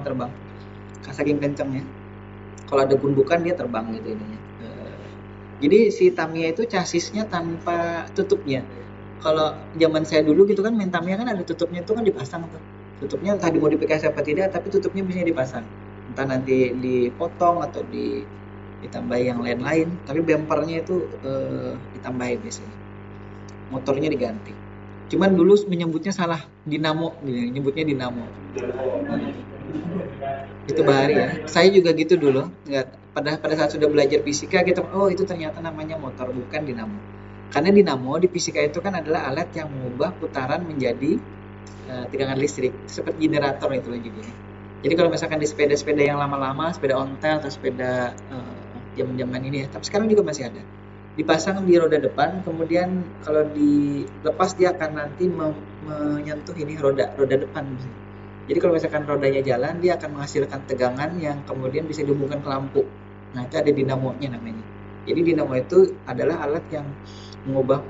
S1: Saking kencangnya. Kalau ada gundukan dia terbang gitu ininya. Jadi si Tamiya itu chassisnya tanpa tutupnya. Kalau zaman saya dulu gitu kan main Tamiya kan ada tutupnya itu kan dipasang tuh. Tutupnya entah dimodifikasi apa tidak, tapi tutupnya bisa dipasang. Entah nanti dipotong atau ditambah yang lain-lain. Tapi bumpernya itu ditambahin biasanya. Motornya diganti. Cuman dulu menyebutnya salah, dinamo, nyebutnya dinamo. Itu bahari ya. Saya juga gitu dulu. Pada saat sudah belajar fisika kita, oh itu ternyata namanya motor, bukan dinamo. Karena dinamo di fisika itu kan adalah alat yang mengubah putaran menjadi tegangan listrik, seperti generator itu loh jadinya. Jadi kalau misalkan di sepeda-sepeda yang lama-lama, sepeda ontel atau sepeda zaman-zaman ini ya, tapi sekarang juga masih ada. Dipasang di roda depan, kemudian kalau dilepas dia akan nanti menyentuh ini roda depan. Jadi kalau misalkan rodanya jalan, dia akan menghasilkan tegangan yang kemudian bisa dihubungkan ke lampu. Nah, itu ada dinamonya namanya. Jadi dinamo itu adalah alat yang mengubah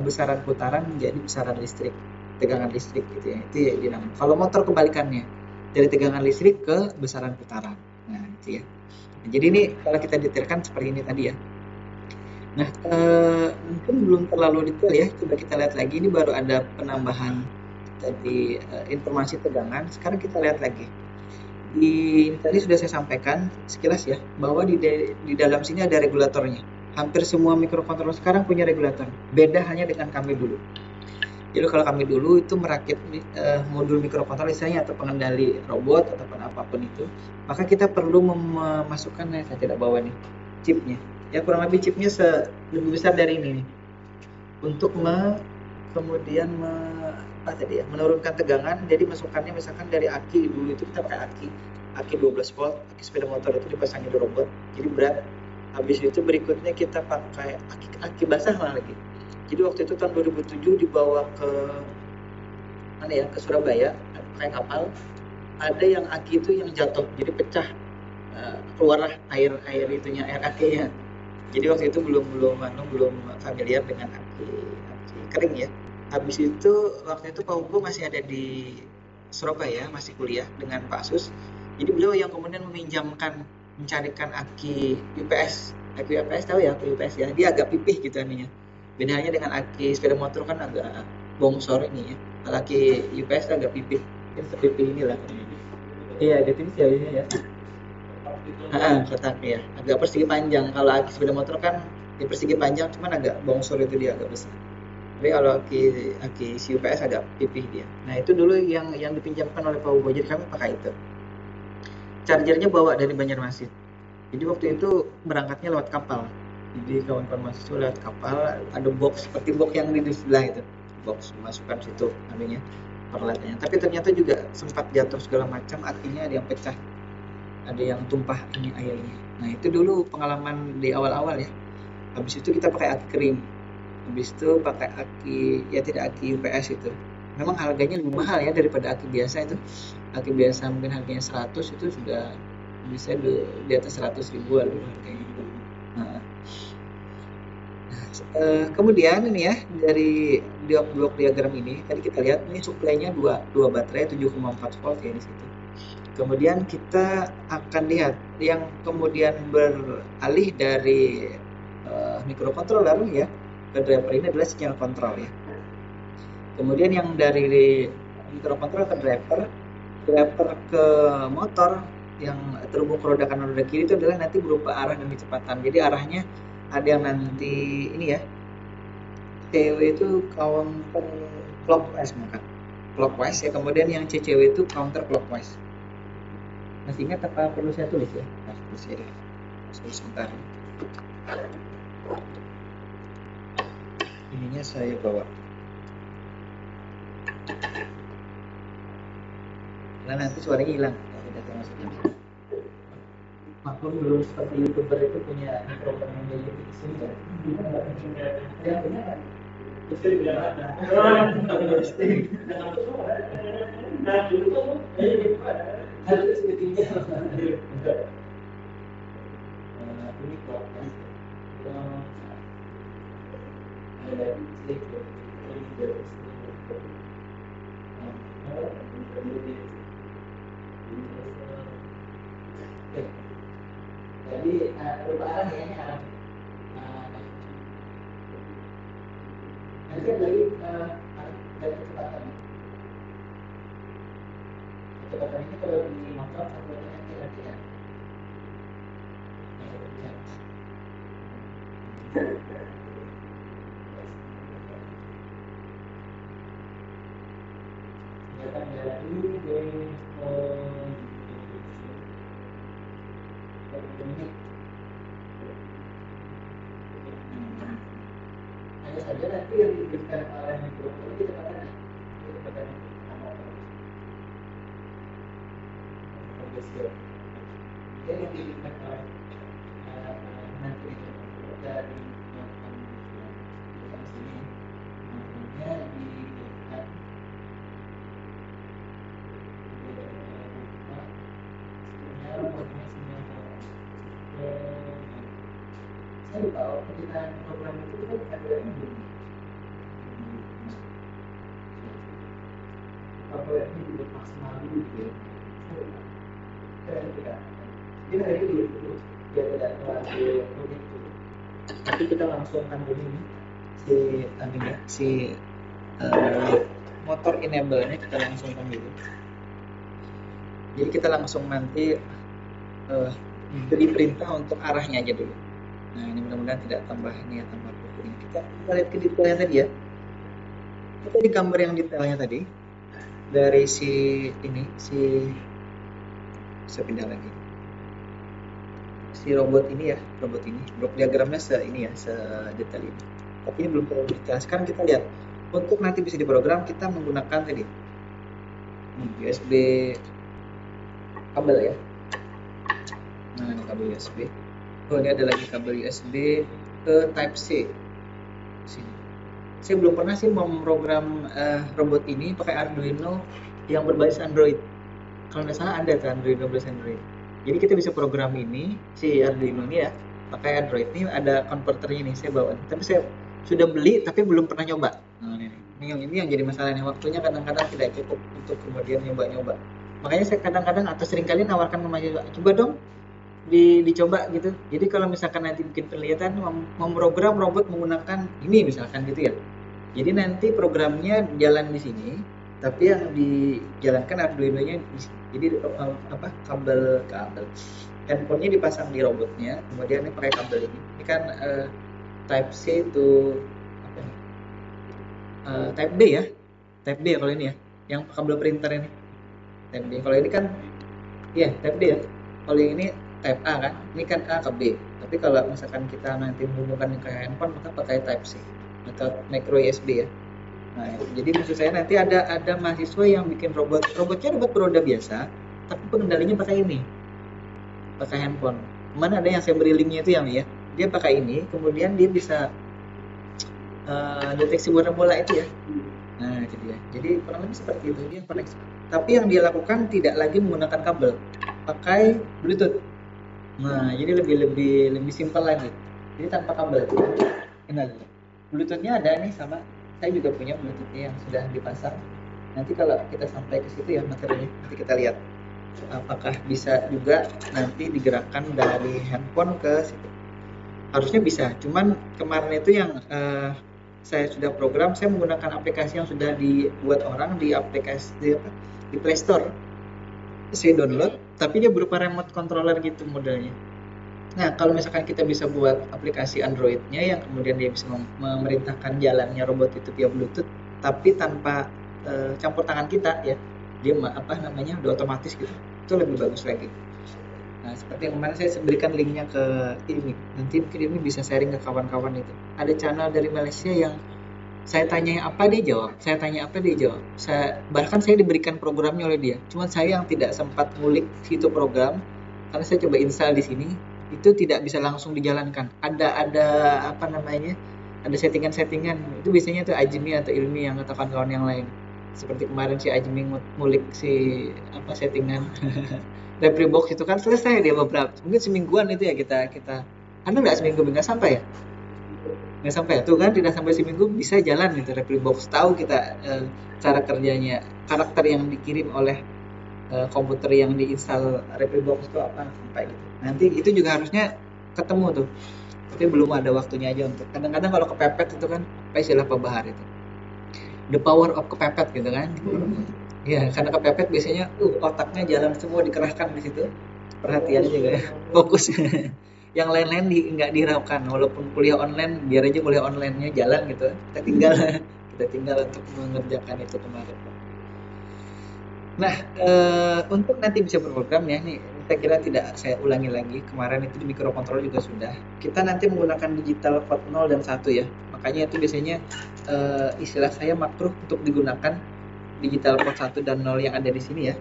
S1: besaran putaran menjadi besaran listrik, tegangan listrik gitu ya. Itu ya dinamo. Kalau motor kebalikannya, dari tegangan listrik ke besaran putaran. Nah, itu ya. Nah, jadi ini kalau kita detailkan seperti ini tadi ya. Nah, mungkin belum terlalu detail ya. Coba kita lihat lagi. Ini baru ada penambahan tadi informasi tegangan. Sekarang kita lihat lagi. Tadi sudah saya sampaikan sekilas ya, bahwa di dalam sini ada regulatornya. Hampir semua mikrokontroler sekarang punya regulator. Beda hanya dengan kami dulu. Jadi kalau kami dulu itu merakit modul mikrokontroler misalnya atau pengendali robot ataupun apapun itu, maka kita perlu memasukkan, saya tidak bawa nih, chipnya. Ya kurang lebih chipnya lebih besar dari ini nih. Untuk kemudian menurunkan tegangan. Jadi masukannya misalkan dari aki, dulu itu kita pakai aki 12 volt, aki sepeda motor itu dipasangin di robot, jadi berat. Habis itu berikutnya kita pakai aki basah lagi. Jadi waktu itu tahun 2007 dibawa ke Surabaya pakai kapal. Ada yang aki itu yang jatuh, jadi pecah, keluarlah air akinya. Jadi waktu itu belum familiar dengan aki kering ya. Habis itu waktu itu Pak Hugo masih ada di Surabaya, masih kuliah dengan Pak Sus. Jadi beliau yang kemudian mencarikan aki UPS. Aki UPS tahu ya, aki UPS ya. Dia agak pipih gitu ininya. Bedanya dengan aki sepeda motor kan agak bongsor ini ya. Kalau aki UPS agak pipih. Ini sepipih inilah. Iya, dia tipis ya ini ya. Kotak ya. Agak persegi panjang. Kalau aki sepeda motor kan di persegi panjang, cuman agak bongsor itu dia agak besar. Tapi kalau aki si UPS agak pipih dia. Nah itu dulu yang dipinjamkan oleh Pak Hugo, jadi kami pakai itu. Chargernya bawa dari Banjarmasin. Jadi waktu itu berangkatnya lewat kapal. Jadi kawan-kawan mahasiswa lewat kapal, ada box seperti box yang di sebelah itu. Box masukkan situ anunya, peralatannya. Tapi ternyata juga sempat jatuh segala macam, akinya ada yang pecah. Ada yang tumpah ini airnya. Nah itu dulu pengalaman di awal-awal ya. Habis itu kita pakai aki kering. Habis itu pakai aki, ya tidak aki UPS itu. Memang harganya lebih mahal ya daripada aki biasa itu. Aki biasa mungkin harganya 100, itu sudah bisa di atas 100 ribuan dulu harganya. Kemudian ini ya, dari blok diagram ini tadi kita lihat ini suplainya dua baterai 7,4 volt ya di situ. Kemudian kita akan lihat yang kemudian beralih dari mikrokontroler ya ke driver ini adalah sinyal kontrol ya. Kemudian yang dari mikrokontroler ke driver ke motor yang terhubung ke roda kanan roda kiri itu adalah nanti berupa arah dan kecepatan. Jadi arahnya ada yang nanti ini ya, TW itu counter clockwise, maka clockwise ya, kemudian yang CCW itu counter clockwise. Masih ingat apa perlu saya tulis ya? Nah, tulis ya deh. Sebentar. Ininya saya bawa. Nah, nanti suaranya hilang. Tidak termasuk. Maklum belum seperti YouTuber itu punya program yang dari di sini ya. Ya benar. Itu tidak ada. Nah, dulu tuh harus sebetulnya. Ini program ada jadi berupa arah ya, ini arah. Nanti lagi dari kecepatan. Kecepatan ini kalau di motor sampai nanti latihan. Kelihatan dari hanya saja nanti yang diberikan arah yang berukur di kecepatan dia yang diberikan oleh nanti dari sini makanya diberikan saya lupa ketika program itu kita ada ini belum apa ini dibuat maksimal dulu gitu ya. Jadi hari ini dulu dia tidak terlalu rumit dulu. Tapi kita langsung ambil ini si motor enable-nya kita langsung ambil. Jadi kita langsung nanti beri perintah untuk arahnya aja dulu. Nah ini mudah-mudahan tidak tambah ini ya, tambah ini. Kita lihat ke detailnya tadi ya. Kita di gambar yang detailnya tadi dari saya pindah lagi. Si robot ini ya, blok diagramnya sedetail ini. Tapi ini belum terlalu detail. Sekarang kita lihat untuk nanti bisa diprogram kita menggunakan tadi USB kabel ya. Nah ini kabel USB. Oh ini ada lagi kabel USB ke Type C. Sini. Saya belum pernah sih memprogram robot ini pakai Arduino yang berbasis Android. Kalau nggak salah ada tuh Arduino berbasis Android. Jadi kita bisa program ini si Arduino ini ya pakai Android ini ada konverternya nih saya bawa. Tapi saya sudah beli tapi belum pernah nyoba. Nah ini yang jadi masalahnya, waktunya kadang-kadang tidak cukup untuk kemudian nyoba-nyoba. Makanya saya kadang-kadang atau seringkali nawarkan ke mahasiswa, coba dong dicoba gitu. Jadi kalau misalkan nanti bikin penelitian memprogram robot menggunakan ini misalkan gitu ya. Jadi nanti programnya jalan di sini, tapi yang dijalankan Arduino-nya di sini. Jadi kabel handphonenya dipasang di robotnya, kemudian ini pakai kabel ini. Ini kan Type C to apa nih? Type B ya. Type B ya kalau ini ya. Yang kabel printer ini. Type B. Kalau ini kan ya Type B ya. Kalau yang ini Type A kan. Ini kan A ke B. Tapi kalau misalkan kita nanti menghubungkan ke handphone maka pakai Type C atau micro USB ya. Nah, jadi maksud saya nanti ada mahasiswa yang bikin robotnya robot beroda biasa, tapi pengendalinya pakai ini, pakai handphone. Mana ada yang saya beri linknya itu ya, dia pakai ini, kemudian dia bisa deteksi bola itu ya. Nah, jadi kurang lebih seperti itu dia koneksi. Tapi yang dia lakukan tidak lagi menggunakan kabel, pakai Bluetooth. Nah, jadi lebih simpel lagi. Jadi tanpa kabel. Ini Bluetoothnya ada nih sama. Saya juga punya Bluetooth-nya yang sudah dipasang. Nanti kalau kita sampai ke situ ya materinya, nanti kita lihat apakah bisa juga nanti digerakkan dari handphone ke situ. Harusnya bisa. Cuman kemarin itu yang saya sudah program, saya menggunakan aplikasi yang sudah dibuat orang di aplikasi di Play Store. Saya download, tapi dia berupa remote controller gitu modelnya. Nah, kalau misalkan kita bisa buat aplikasi Android-nya yang kemudian dia bisa memerintahkan jalannya robot itu via Bluetooth, tapi tanpa campur tangan kita ya, dia udah otomatis gitu. Itu lebih bagus lagi. Nah, seperti yang kemarin saya berikan linknya ke ini. Nanti mungkin ini bisa sharing ke kawan-kawan itu. Ada channel dari Malaysia yang saya tanya apa dia jawab, saya tanya apa dia jawab. Bahkan saya diberikan programnya oleh dia. Cuma saya yang tidak sempat ngulik situ program karena saya coba install di sini, itu tidak bisa langsung dijalankan. Ada apa namanya? Ada settingan-settingan. Itu biasanya tuh Ajmi atau Ilmi yang atau kawan-kawan yang lain. Seperti kemarin si Ajmi ngulik si settingan Repri box itu kan selesai dia beberapa mungkin semingguan itu ya kita ada nggak seminggu nggak sampai ya nggak sampai ya tuh kan tidak sampai seminggu bisa jalan gitu Repli box tahu kita cara kerjanya karakter yang dikirim oleh komputer yang diinstal Repli box itu apa sampai gitu nanti itu juga harusnya ketemu tuh tapi belum ada waktunya aja untuk kadang-kadang kalau kepepet itu kan apa istilah Pak Bahar itu the power of kepepet gitu kan ya karena kepepet biasanya otaknya jalan semua dikerahkan di situ perhatian juga ya fokus yang lain-lain nggak dihiraukan walaupun kuliah online biar aja kuliah online-nya jalan gitu kita tinggal untuk mengerjakan itu kemarin. Nah untuk nanti bisa berprogram ya nih saya kira tidak saya ulangi lagi kemarin itu di microcontroller juga sudah kita nanti menggunakan digital port 0 dan 1 ya makanya itu biasanya istilah saya makruh untuk digunakan digital port 1 dan 0 yang ada di sini ya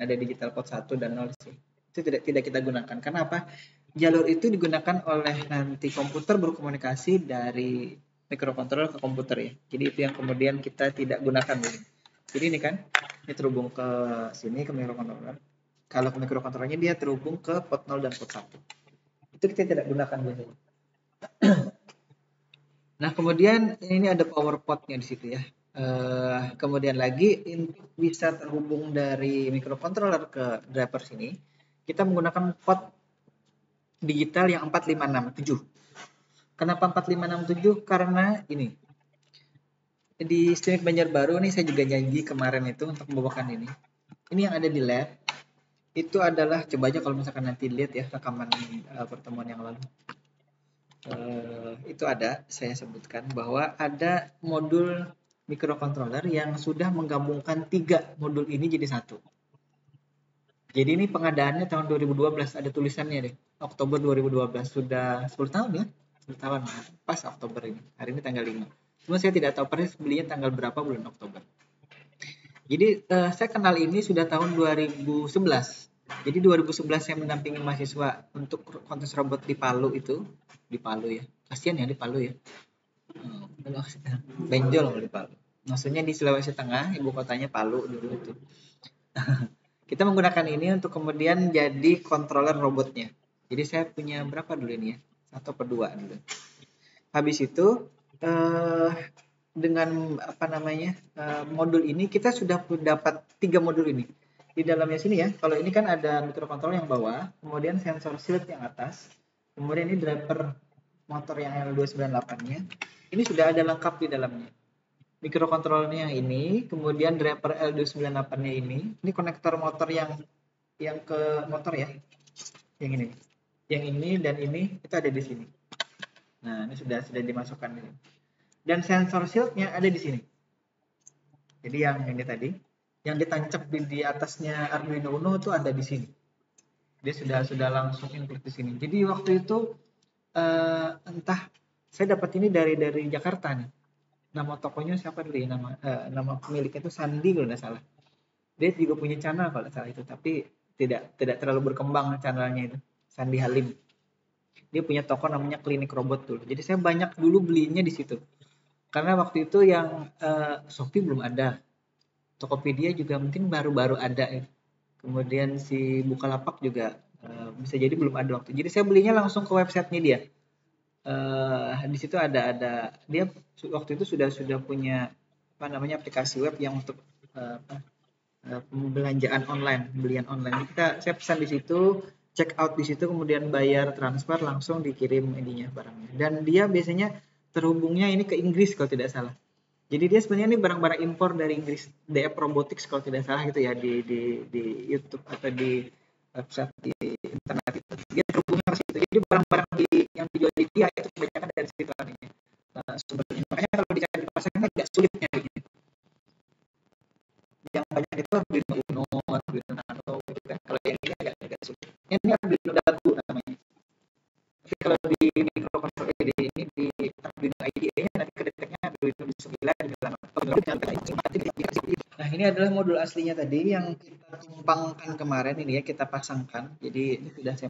S1: ada digital port 1 dan 0 di sini. Itu tidak kita gunakan. Karena apa? Jalur itu digunakan oleh nanti komputer berkomunikasi dari microcontroller ke komputer ya. Jadi itu yang kemudian kita tidak gunakan dulu. Jadi ini kan ini terhubung ke sini ke microcontroller. Kalau ke microcontrollernya dia terhubung ke port 0 dan port 1. Itu kita tidak gunakan biasanya. Nah, kemudian ini ada power portnya di situ ya. Kemudian lagi untuk bisa terhubung dari microcontroller ke driver sini, kita menggunakan port digital yang 4567. Kenapa 4567? Karena ini di Streaming Banjarbaru nih saya juga janji kemarin itu untuk membawakan ini. Ini yang ada di lab itu adalah coba aja kalau misalkan nanti lihat ya rekaman pertemuan yang lalu. Itu ada saya sebutkan bahwa ada modul microcontroller yang sudah menggabungkan 3 modul ini jadi satu. Jadi ini pengadaannya tahun 2012 ada tulisannya deh. Oktober 2012 sudah 10 tahun ya. 10 tahun pas Oktober ini. Hari ini tanggal 5. Cuma saya tidak tahu persis belinya tanggal berapa bulan Oktober. Jadi saya kenal ini sudah tahun 2011. Jadi 2011 saya mendampingi mahasiswa untuk kontes robot di Palu itu. Di Palu ya. Kasian ya di Palu ya. Benjol kalau di Palu. Maksudnya di Sulawesi Tengah, ibu kotanya Palu dulu itu. Kita menggunakan ini untuk kemudian jadi controller robotnya. Jadi saya punya berapa dulu ini ya? 1 atau 2 dulu. Habis itu dengan apa namanya modul ini kita sudah dapat 3 modul ini. Di dalamnya sini ya, kalau ini kan ada microcontroller yang bawah, kemudian sensor shield yang atas, kemudian ini driver motor yang L298-nya. Ini sudah ada lengkap di dalamnya. Microcontrollernya yang ini, kemudian driver L298-nya ini konektor motor yang ke motor ya. Yang ini. Yang ini dan ini itu ada di sini. Nah, ini sudah dimasukkan ini. Dan sensor shield-nya ada di sini. Jadi yang ini tadi, yang ditancap di atasnya Arduino Uno itu ada di sini. Dia sudah langsung input di sini. Jadi waktu itu entah saya dapat ini dari Jakarta nih. Nama tokonya siapa dulu ya? Nama pemiliknya itu Sandi kalau tidak salah. Dia juga punya channel kalau tidak salah itu, tapi tidak terlalu berkembang channelnya itu. Sandi Halim. Dia punya toko namanya Klinik Robot dulu. Jadi saya banyak dulu belinya di situ. Karena waktu itu yang Shopee belum ada. Tokopedia juga mungkin baru-baru ada ya. Kemudian si Bukalapak juga bisa jadi belum ada waktu. Jadi saya belinya langsung ke websitenya dia. Di situ ada dia waktu itu sudah punya apa namanya aplikasi web yang untuk pembelanjaan online, belian online. Saya pesan di situ, check out di situ, kemudian bayar transfer langsung dikirim ininya barangnya. Dan dia biasanya terhubungnya ini ke Inggris kalau tidak salah. Jadi dia sebenarnya ini barang-barang impor dari Inggris, DF Robotics kalau tidak salah gitu ya di YouTube atau di website di internet itu. dia terhubungnya ke situ. Jadi barang-barang yang dijual di dia itu kebanyakan dari situ artinya sumbernya. Makanya kalau dicari di pasaran agak sulit nyarinya. Yang banyak itu Arduino Uno, Arduino Nano gitu kan. Kalau yang ini agak sulit. Ini Arduino Dagu namanya. Tapi kalau di microcontroller di Arduino IDE-nya nanti kedeteknya Arduino 9 Nah, ini adalah modul aslinya tadi yang kita tumpangkan kemarin ini ya, kita pasangkan. Jadi ini sudah saya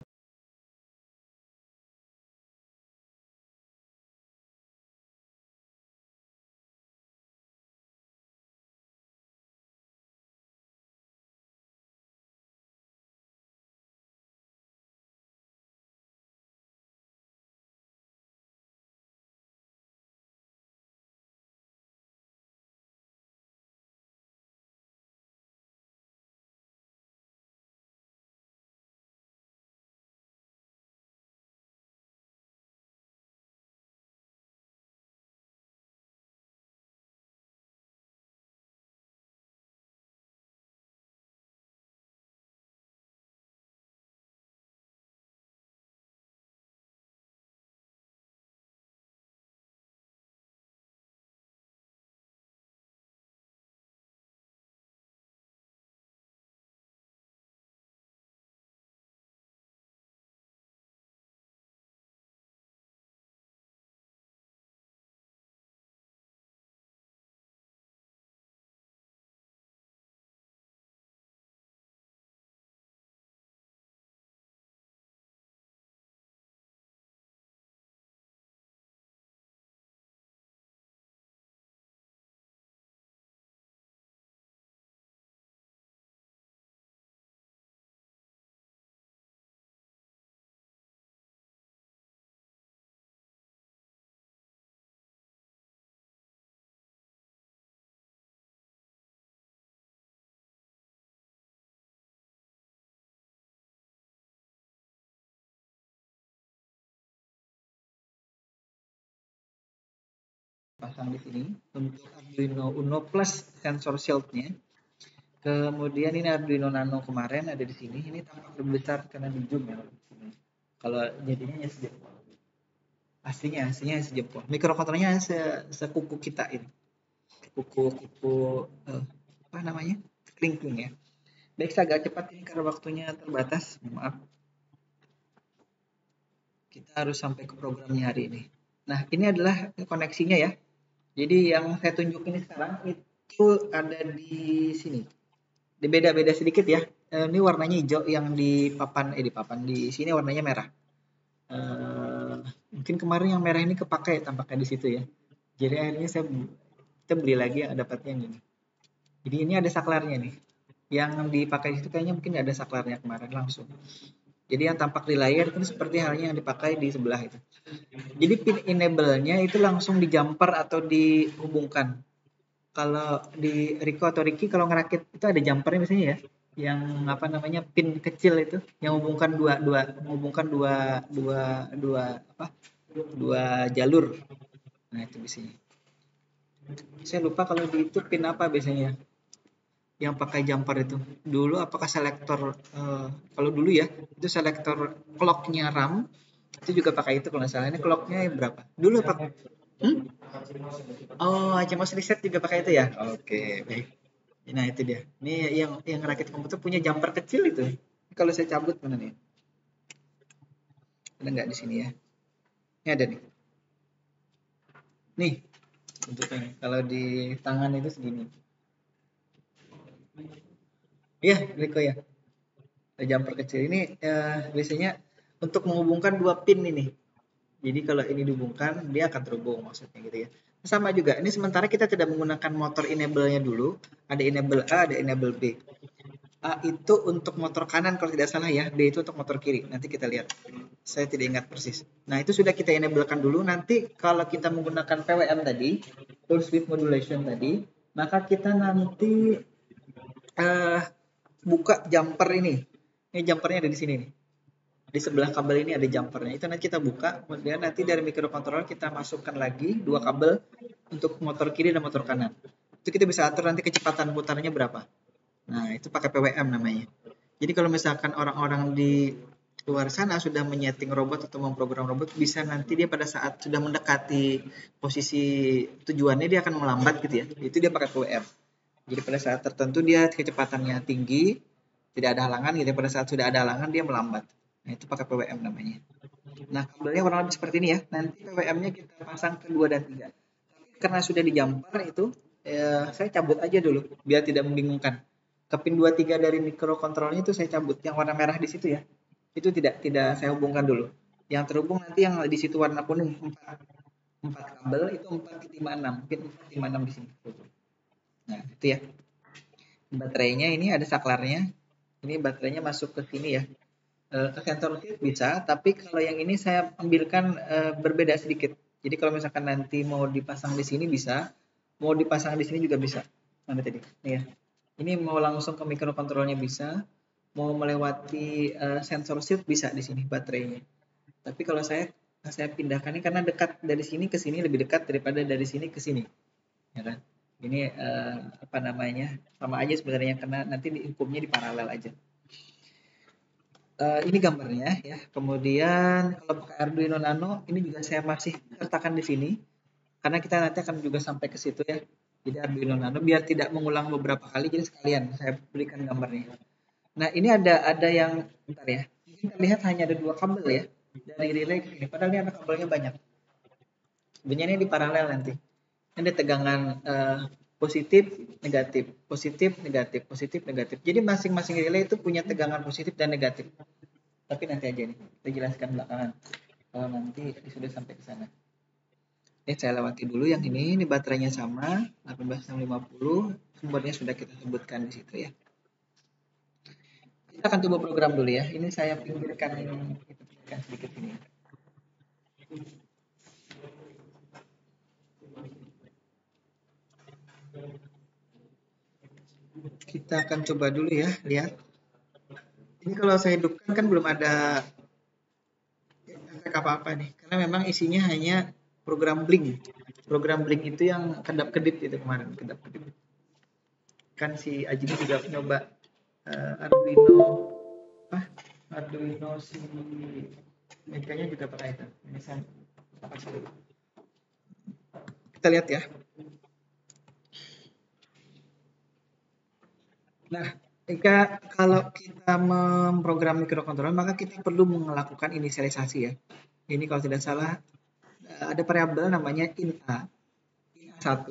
S1: pasang di sini untuk Arduino Uno plus sensor shield-nya. Kemudian ini Arduino Nano kemarin ada di sini. Ini tampak lebih besar karena di zoom ya. Kalau jadinya ya sejempol. Aslinya sejempol. Mikrokontrolernya sekuku kita ini. Kuku apa namanya? Kling-kling ya. Baik, saya agak cepat ini karena waktunya terbatas. Maaf. Kita harus sampai ke programnya hari ini. Nah, ini adalah koneksinya ya. Jadi yang saya tunjukin sekarang itu ada di sini. Beda-beda sedikit ya. Ini warnanya hijau, yang di papan di sini warnanya merah. Mungkin kemarin yang merah ini kepakai tampaknya di situ ya. Jadi akhirnya kita beli lagi yang dapatnya yang ini. Jadi ini ada saklarnya nih. Yang dipakai itu kayaknya mungkin ada saklarnya kemarin langsung. Jadi yang tampak di layar itu seperti halnya yang dipakai di sebelah itu. Jadi pin enable-nya itu langsung di jumper atau dihubungkan. Kalau di Rico atau Ricky kalau ngerakit itu ada jumpernya biasanya ya, yang apa namanya pin kecil itu, yang menghubungkan dua jalur. Nah itu biasanya. Saya lupa kalau di itu pin apa biasanya. Yang pakai jumper itu dulu apakah selektor kalau dulu ya itu selektor clocknya RAM itu juga pakai itu kalau nggak salah. Ini clocknya berapa dulu pakai oh HMOS reset juga pakai itu ya. Oke, baik. Nah itu dia, ini yang rakit komputer punya jumper kecil itu. Kalau saya cabut mana nih, ada nggak di sini ya? Ini ada nih bentuknya. Kalau di tangan itu segini. Iya, Rico ya. Jumper kecil ini biasanya untuk menghubungkan dua pin ini. Jadi kalau ini dihubungkan, dia akan terhubung maksudnya gitu ya. Sama juga, ini sementara kita tidak menggunakan motor enable-nya dulu. Ada enable A, ada enable B. A itu untuk motor kanan kalau tidak salah ya, B itu untuk motor kiri. Nanti kita lihat. Saya tidak ingat persis. Nah, itu sudah kita enablekan dulu. Nanti kalau kita menggunakan PWM tadi, pulse width modulation tadi, maka kita nanti buka jumper ini. Ini jumpernya ada di sini nih. Di sebelah kabel ini ada jumpernya. Itu nanti kita buka, kemudian nanti dari microcontroller kita masukkan lagi dua kabel untuk motor kiri dan motor kanan. Itu kita bisa atur nanti kecepatan putarnya berapa. Nah, itu pakai PWM namanya. Jadi kalau misalkan orang-orang di luar sana sudah menyeting robot atau memprogram robot, bisa nanti dia pada saat sudah mendekati posisi tujuannya dia akan melambat gitu ya. Itu dia pakai PWM. Jadi pada saat tertentu dia kecepatannya tinggi, tidak ada halangan gitu. Pada saat sudah ada halangan dia melambat. Nah, itu pakai PWM namanya. Nah, kabelnya kurang lebih seperti ini ya. Nanti PWM-nya kita pasang ke 2 dan 3. Karena sudah di jumper itu, saya cabut aja dulu biar tidak membingungkan. Ke pin 23 dari microcontrolnya itu saya cabut. Yang warna merah di situ ya. Itu tidak saya hubungkan dulu. Yang terhubung nanti yang di situ warna kuning 4 kabel itu 456, pin 456 di sini. Nah, itu ya. Baterainya ini ada saklarnya. Ini baterainya masuk ke sini ya. Ke sensor shift bisa, tapi kalau yang ini saya ambilkan berbeda sedikit. Jadi kalau misalkan nanti mau dipasang di sini bisa, mau dipasang di sini juga bisa. Mana tadi? Nih ya. Ini mau langsung ke microcontrolnya bisa, mau melewati sensor shift bisa di sini baterainya. Tapi kalau saya pindahkan ini karena dekat dari sini ke sini lebih dekat daripada dari sini ke sini. Ya kan? Ini apa namanya? Sama aja sebenarnya karena nanti hukumnya di paralel aja. Ini gambarnya ya. Kemudian kalau pakai Arduino Nano ini juga saya masih sertakan di sini karena kita nanti akan juga sampai ke situ ya. Jadi Arduino Nano biar tidak mengulang beberapa kali jadi sekalian saya berikan gambarnya. Nah, ini ada yang bentar ya. Kita lihat hanya ada 2 kabel ya dari relay ke sini. Padahal ini ada kabelnya banyak. Sebenarnya ini di paralel nanti. Ini ada tegangan positif, negatif, positif, negatif, positif, negatif. Jadi masing-masing relay itu punya tegangan positif dan negatif. Tapi nanti aja nih, kita jelaskan belakangan. Kalau nanti sudah sampai ke sana. Saya lewati dulu yang ini baterainya sama, 18650, sumbernya sudah kita sebutkan di situ ya. Kita akan coba program dulu ya. Ini saya pinggirkan sedikit ini. Kita akan coba dulu ya, lihat. Ini kalau saya hidupkan kan belum ada efek apa-apa nih, karena memang isinya hanya program Blink. Program Blink itu yang kedap-kedip itu kemarin, kedap-kedip. Kan si Ajini juga nyoba Arduino si Mega-nya juga pakai itu. Ini saya kita lihat ya. Nah, kalau kita memprogram microcontroller maka kita perlu melakukan inisialisasi ya. Ini kalau tidak salah ada variabel namanya ina. ina1.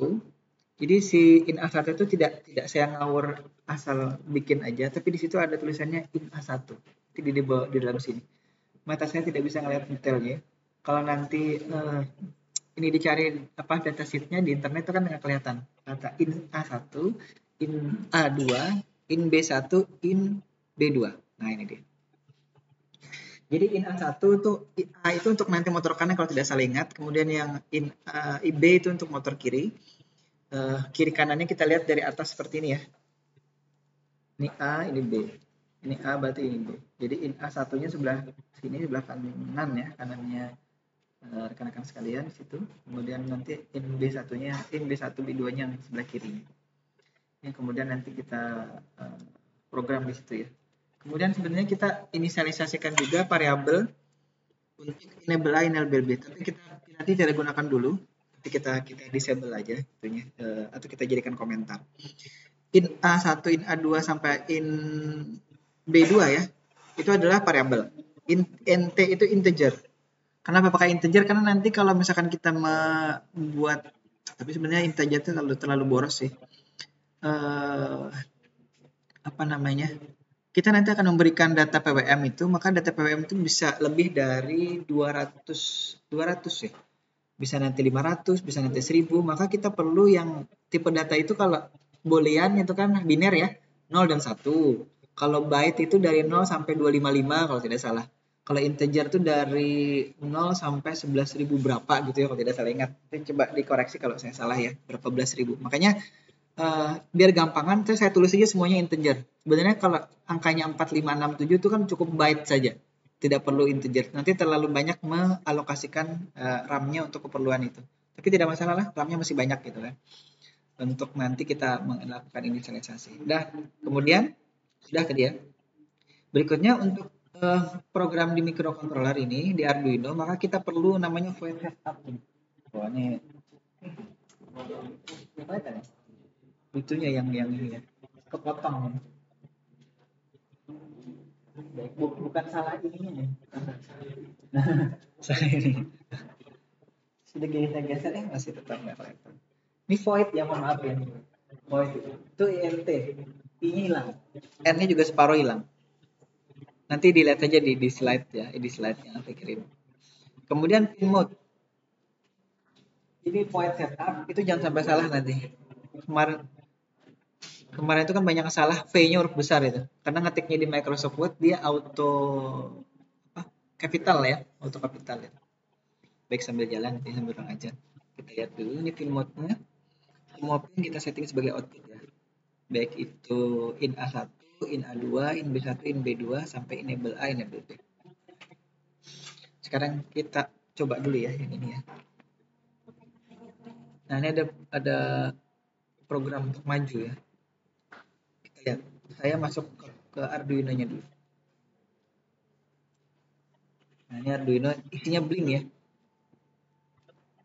S1: Jadi si ina1 itu tidak saya ngawur asal bikin aja, tapi di situ ada tulisannya ina1. Itu di dalam sini. Mata saya tidak bisa ngelihat detailnya. Kalau nanti ini dicari datasheetnya di internet itu kan nggak kelihatan. Kata in A1, in A2, in B1, in B2. Nah ini dia. Jadi in A1 itu A itu untuk nanti motor kanan kalau tidak salah ingat. Kemudian yang in B itu untuk motor kiri. Kiri kanannya kita lihat dari atas seperti ini ya. Ini A, ini B. Ini A berarti ini B. Jadi in A1-nya sebelah sini, sebelah kanan ya, kanannya rekan-rekan sekalian di situ. Kemudian nanti in B1-nya, in B1, B2-nya yang sebelah kiri. Yang kemudian nanti kita program di situ ya. Kemudian sebenarnya kita inisialisasikan juga variabel untuk enable A, enable B. Tapi kita nanti tidak gunakan dulu. Nanti kita disable aja itunya, atau kita jadikan komentar. In A1, in A2 sampai in B2 ya. Itu adalah variabel. Int itu integer. Kenapa pakai integer? Karena nanti kalau misalkan kita membuat, tapi sebenarnya integer itu terlalu boros sih. Apa namanya? Kita nanti akan memberikan data PWM itu, maka data PWM itu bisa lebih dari 200 ya. Bisa nanti 500, bisa nanti 1000, maka kita perlu yang tipe data itu kalau boolean itu kan biner ya, 0 dan 1. Kalau byte itu dari 0 sampai 255 kalau tidak salah. Kalau integer itu dari 0 sampai 11.000 berapa gitu ya kalau tidak salah ingat. Coba dikoreksi kalau saya salah ya, berapa belas ribu. Makanya biar gampangan saya tulis aja semuanya integer. Sebenarnya kalau angkanya 4567 itu kan cukup byte saja. Tidak perlu integer. Nanti terlalu banyak mengalokasikan RAM-nya untuk keperluan itu. Tapi tidak masalah lah, RAM-nya masih banyak gitu kan. Untuk nanti kita melakukan inisialisasi. Kemudian sudah ke dia. Berikutnya untuk program di microcontroller ini di Arduino, maka kita perlu namanya void setup. Wah, ini itunya yang ini ya, kepotong. Bukan salah ininya ya. Salah ini. Sudah geser-geser masih tetap nggak kelihatan. Ini void ya, mohon maaf ya. Void itu INT, I-nya hilang, N-nya juga separuh hilang. Nanti dilihat aja di slide ya, di slide yang saya kirim. Kemudian pin mode. Ini void setup, itu jangan sampai salah nanti. Kemarin itu kan banyak yang salah, V-nya huruf besar itu. Karena ngetiknya di Microsoft Word dia auto capital ya, auto capital ya. Baik, sambil jalan nanti sambil orang aja. Kita lihat dulu ini pin mode-nya. Semua pin kita setting sebagai output ya. Baik itu in A1, in A2, in B1, in B2 sampai enable A, enable B. Sekarang kita coba dulu ya yang ini ya. Nah, ini ada program untuk maju ya. Kita lihat. Saya masuk ke Arduino-nya dulu. Nah, ini Arduino isinya Blink ya.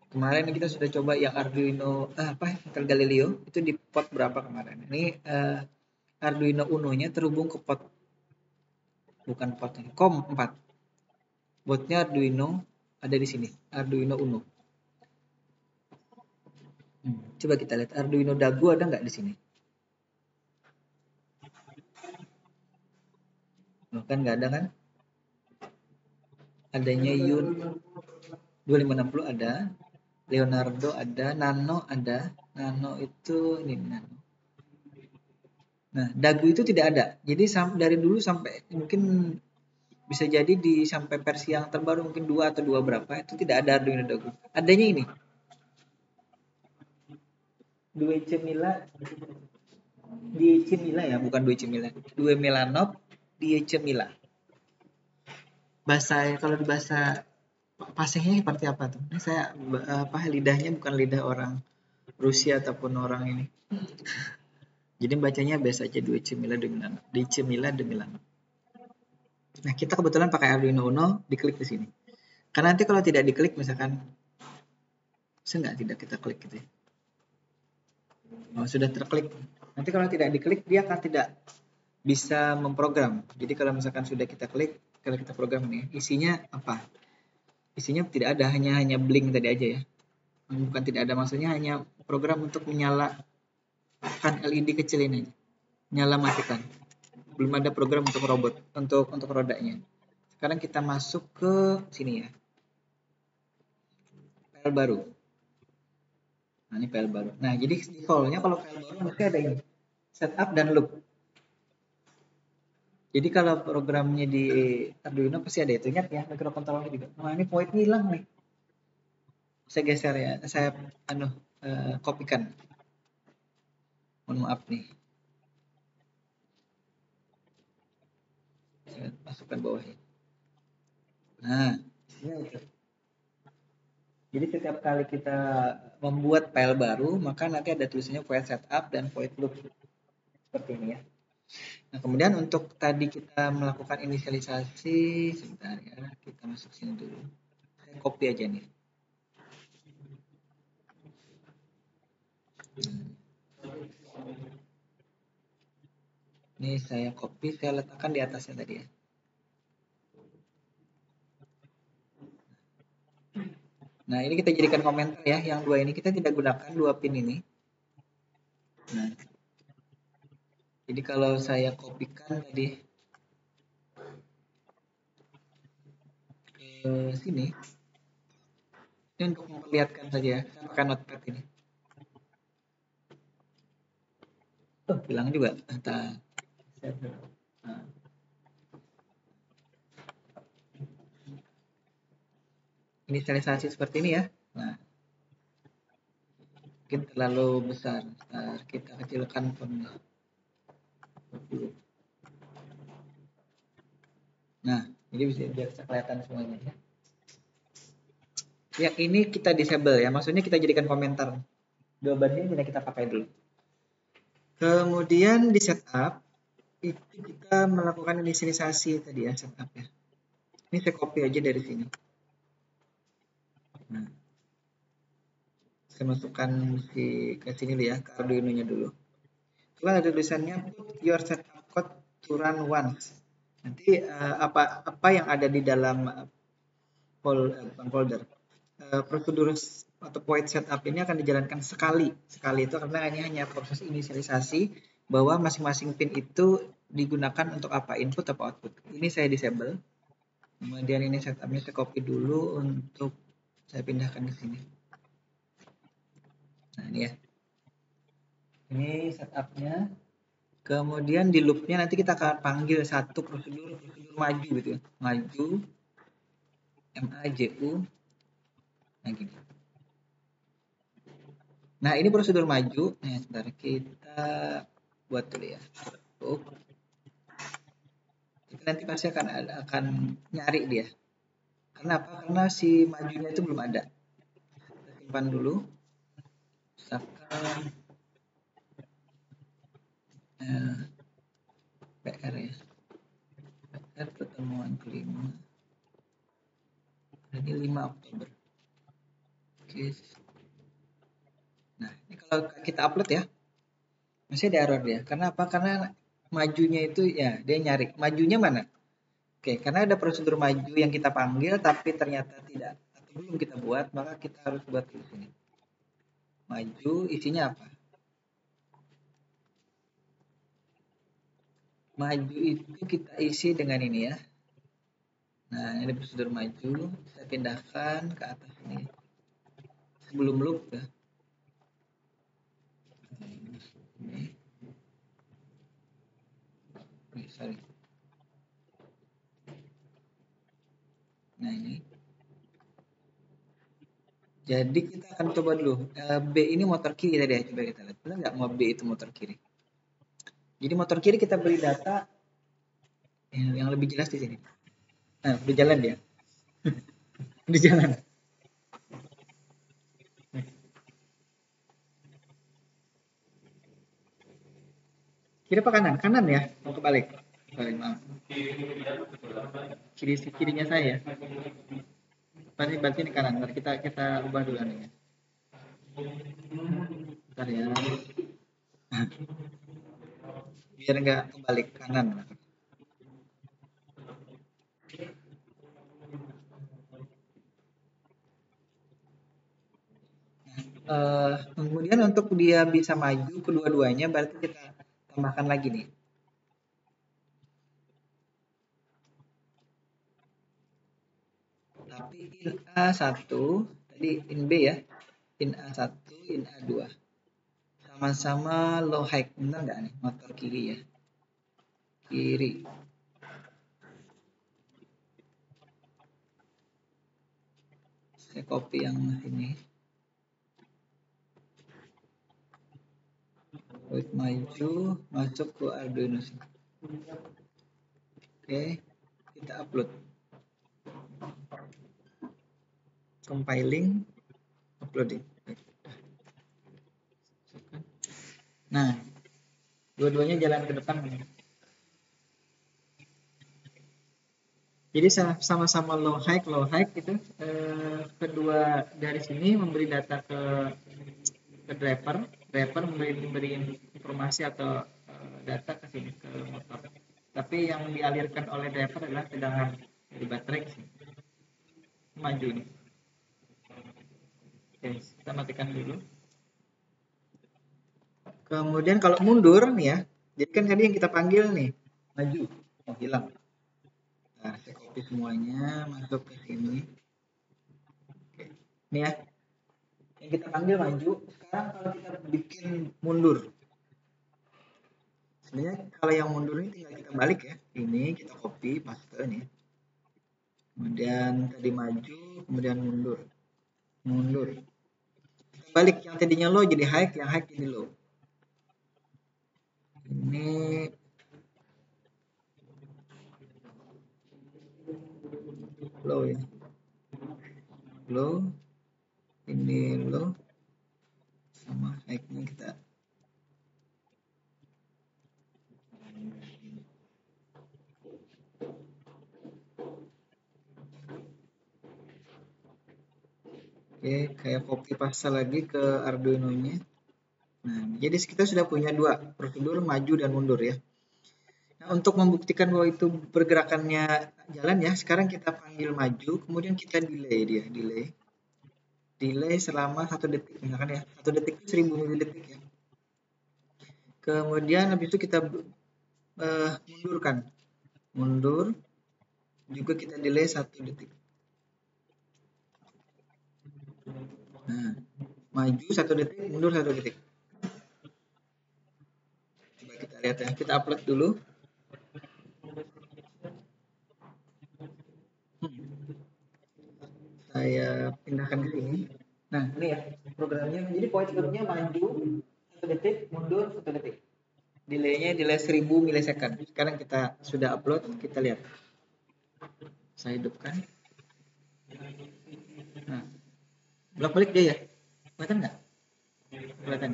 S1: Kemarin kita sudah coba yang Arduino Intel Galileo itu di port berapa kemarin. Ini Arduino Uno-nya terhubung ke port, bukan portnya, COM 4. Botnya Arduino ada di sini, Arduino Uno. Coba kita lihat Arduino Dagu ada nggak di sini? Kan nggak ada kan? Adanya Yun 2560 ada, Leonardo ada, Nano ada. Nano itu ini Nano. Nah, Dagu itu tidak ada. Jadi dari dulu sampai mungkin bisa jadi sampai versi yang terbaru mungkin 2 atau 2 berapa itu tidak ada Arduino Dagu. Adanya ini. Due Cemila ya, bukan Due Cemila. Due Melanop Die Cemila. Kalau di bahasa pasihnya seperti apa tuh? Ini saya lidahnya bukan lidah orang Rusia ataupun orang ini. Jadi bacanya biasa aja Due Cemila de Milano. Die Cemila de Milano. Nah, kita kebetulan pakai Arduino Uno, diklik di sini. Karena nanti kalau tidak diklik misalkan tidak kita klik gitu ya. Oh, sudah terklik. Nanti kalau tidak diklik dia akan tidak bisa memprogram. Jadi kalau misalkan sudah kita klik, kalau kita program ini, isinya apa? Isinya tidak ada, hanya blink tadi aja ya. Bukan tidak ada, maksudnya hanya program untuk menyalakan LED kecil ini. Nyala matikan. Belum ada program untuk robot, untuk rodanya. Sekarang kita masuk ke sini ya. File baru. Nah, ini file baru. Nah, jadi default-nya kalau file baru mesti ada ini. Setup dan loop. Jadi kalau programnya di Arduino pasti ada itu, ingat ya, microcontroller juga. Nah, ini void hilang nih. Saya geser ya, saya kopikan. Mohon maaf nih. Saya masukkan bawahnya. Nah, jadi setiap kali kita membuat file baru, maka nanti ada tulisannya void setup dan void loop. Seperti ini ya. Nah, kemudian untuk tadi kita melakukan inisialisasi, sebentar ya, kita masuk sini dulu. Saya copy aja nih. Ini saya copy, saya letakkan di atasnya tadi ya. Nah, ini kita jadikan komentar ya, yang 2 ini kita tidak gunakan 2 pin ini. Nah, jadi kalau saya kopikan tadi ke sini, ini untuk memperlihatkan saja ya, saya pakai notepad ini. Hilang juga. Nah, inisialisasi seperti ini ya. Nah, mungkin terlalu besar. Kita kecilkan fontnya. Nah, jadi bisa kelihatan semuanya ya. Yang ini kita disable ya, maksudnya kita jadikan komentar. Jawabannya tidak kita pakai dulu. Kemudian di setup itu kita melakukan inisialisasi tadi ya, setup ya. Ini saya copy aja dari sini. Nah, saya masukkan ke sini dulu ya, ke Arduino-nya dulu. Coba ada tulisannya put your setup code to run once. Nanti apa yang ada di dalam folder prosedur atau void setup ini akan dijalankan sekali itu karena ini hanya proses inisialisasi bahwa masing-masing pin itu digunakan untuk apa, input atau output. Ini saya disable. Kemudian ini setupnya saya copy dulu untuk saya pindahkan ke sini. Nah ini ya, ini setupnya. Kemudian di loopnya nanti kita akan panggil satu prosedur maju gitu ya, maju maju. Nah gini. Nah ini prosedur maju. Nah sebentar kita buat dulu ya. Nanti pasti akan nyari dia. Kenapa? Karena si majunya itu belum ada. Kita simpan dulu. Misalkan PR ya. PR pertemuan kelima. Ini 5 Oktober. Oke. Nah, ini kalau kita upload ya, masih ada error dia. Karena apa? Karena majunya itu ya dia nyari. Majunya mana? Oke, karena ada prosedur maju yang kita panggil tapi ternyata tidak atau belum kita buat, maka kita harus buat di sini. Maju isinya apa? Maju itu kita isi dengan ini ya. Nah, ini prosedur maju, saya pindahkan ke atas ini. Sebelum loop ya. Sorry. Nah, ini. Jadi kita akan coba dulu. B ini motor kiri tadi ya, coba kita lihat. Benar nggak mau B itu motor kiri? Jadi motor kiri kita beri data yang lebih jelas di sini. Nah, udah jalan dia. Udah jalan. Kiri apa kanan? Kanan ya? Mau kebalik. Balik, maaf. Kirinya saya. Berarti ini kanan. Nanti kita ubah dulu nih. Bentar ya. Biar nggak kebalik kanan. Kemudian untuk dia bisa maju kedua-duanya berarti kita tambahkan lagi nih. Tapi in A1 tadi in B ya, in A1, in A2 sama-sama low high, benar nggak nih motor kiri ya, kiri. Saya copy yang ini. Buat maju, masuk ke Arduino sini. Oke, kita upload. Compiling, uploading. Nah, dua-duanya jalan ke depan. Jadi sama-sama low high itu kedua dari sini memberi data ke driver memberi informasi atau data ke sini ke motor. Tapi yang dialirkan oleh driver adalah tegangan dari baterai ke sini. Maju nih. Oke, kita matikan dulu. Kemudian kalau mundur nih ya, jadi kan tadi yang kita panggil nih maju, hilang. Nah, saya copy semuanya masuk ke sini. Oke. Ini ya, yang kita panggil maju. Sekarang kalau kita bikin mundur, sebenarnya kalau yang mundur ini tinggal kita balik ya. Ini kita copy paste nih. Kemudian tadi maju, kemudian mundur. Kita balik yang tadinya low jadi high, yang high jadi low. Ini low ya. Low. Ini low. Sama high-nya kita Oke, kayak copy paste lagi ke Arduino-nya. Nah, jadi kita sudah punya dua prosedur, maju dan mundur ya. Nah, untuk membuktikan bahwa itu pergerakannya jalan ya, sekarang kita panggil maju, kemudian kita delay dia, delay selama 1 detik misalkan ya, 1 detik itu 1000 milidetik ya. Kemudian habis itu kita mundurkan, mundur juga kita delay 1 detik. Nah, maju 1 detik, mundur 1 detik. Coba kita lihat ya, kita upload dulu. Saya pindahkan ke sini. Nah, ini ya programnya. Jadi pointernya maju 1 detik, mundur 1 detik. Delaynya delay 1000 milisecond. Sekarang kita sudah upload, kita lihat. Saya hidupkan. Nah, bolak-balik dia ya. Kelihatan nggak? Kelihatan.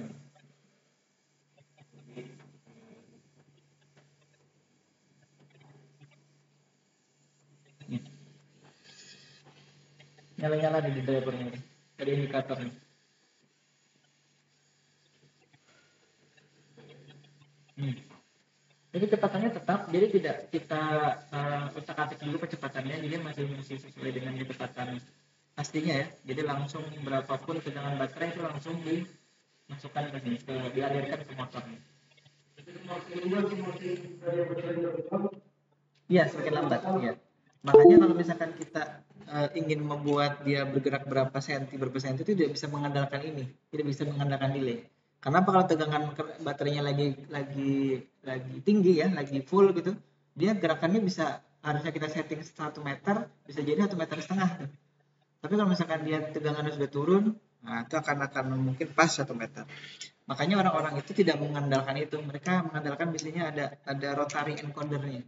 S1: Nyala-nyala di drivernya. Ada indikatornya. Jadi kecepatannya tetap, jadi tidak kita utak-atik dulu kecepatannya, jadi masih sesuai dengan kecepatan pastinya ya. Jadi langsung berapapun tegangan baterai itu langsung dimasukkan ke sini, dialirkan ke motornya. Iya, semakin lambat. Iya. Makanya kalau misalkan kita ingin membuat dia bergerak berapa senti itu tidak bisa mengandalkan ini, tidak bisa mengandalkan delay. Kenapa? Kalau tegangan baterainya lagi tinggi ya, lagi full gitu, dia gerakannya bisa, harusnya kita setting 1 meter, bisa jadi 1,5 meter. Tapi kalau misalkan dia tegangannya sudah turun, nah itu akan mungkin pas 1 meter. Makanya orang-orang itu tidak mengandalkan itu, mereka mengandalkan biasanya ada rotary encodernya.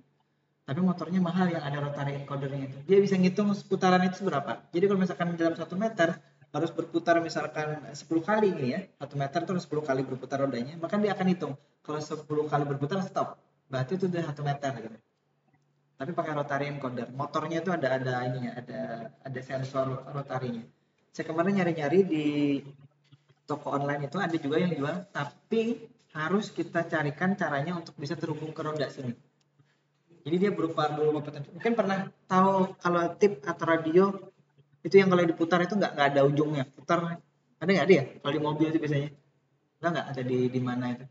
S1: Tapi motornya mahal yang ada rotary encodernya itu. Dia bisa ngitung putaran itu berapa. Jadi kalau misalkan dalam 1 meter harus berputar misalkan 10 kali ini ya, 1 meter terus 10 kali berputar rodanya, maka dia akan hitung. Kalau 10 kali berputar stop, berarti itu udah 1 meter gitu. Tapi pakai rotary encoder. Motornya itu ada ininya, ada sensor rotarinya. Saya kemarin nyari-nyari di toko online itu ada juga yang jual, tapi harus kita carikan caranya untuk bisa terhubung ke roda sini. Jadi dia berupa potensi. Mungkin pernah tahu kalau tip atau radio itu yang kalau diputar itu nggak ada ujungnya. Putar ada nggak dia? Kalau di mobil itu biasanya nggak ada di mana itu.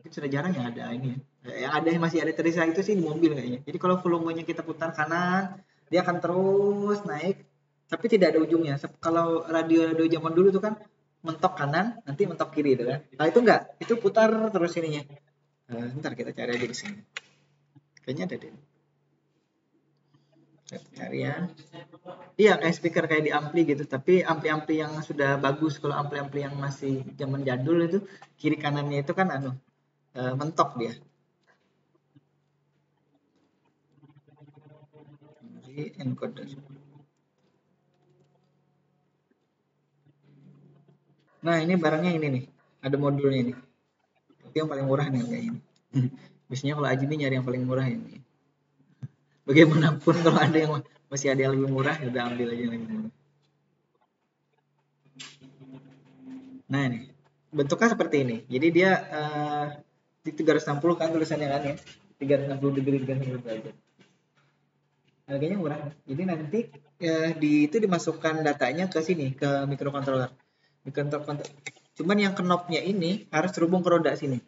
S1: Itu sudah jarang yang ada ini. Yang ada masih ada terisa itu sih di mobil kayaknya. Jadi kalau volumenya kita putar kanan, dia akan terus naik, tapi tidak ada ujungnya. Kalau radio zaman dulu itu kan mentok kanan, nanti mentok kiri itu kan. Nah itu enggak, itu putar terus ininya. Bentar kita cari aja di sini. Kayaknya ada deh. Cari ya. Iya kayak speaker kayak di ampli gitu, tapi ampli-ampli yang sudah bagus. Kalau ampli-ampli yang masih zaman jadul itu kiri kanannya itu kan mentok dia. Jadi encoder. Nah ini barangnya ini nih, ada modulnya nih. Tapi yang paling murah nih kayaknya. Biasanya kalau Aji nyari yang paling murah ini. Bagaimanapun kalau ada yang masih ada yang lebih murah, ya udah ambil aja yang lebih murah. Nah ini bentuknya seperti ini. Jadi dia di 360 kan tulisannya kan ya, 360 degree 360 derajat. Harganya murah. Jadi nanti itu dimasukkan datanya ke sini, ke microcontroller. Cuman yang knobnya ini harus terhubung ke roda sini.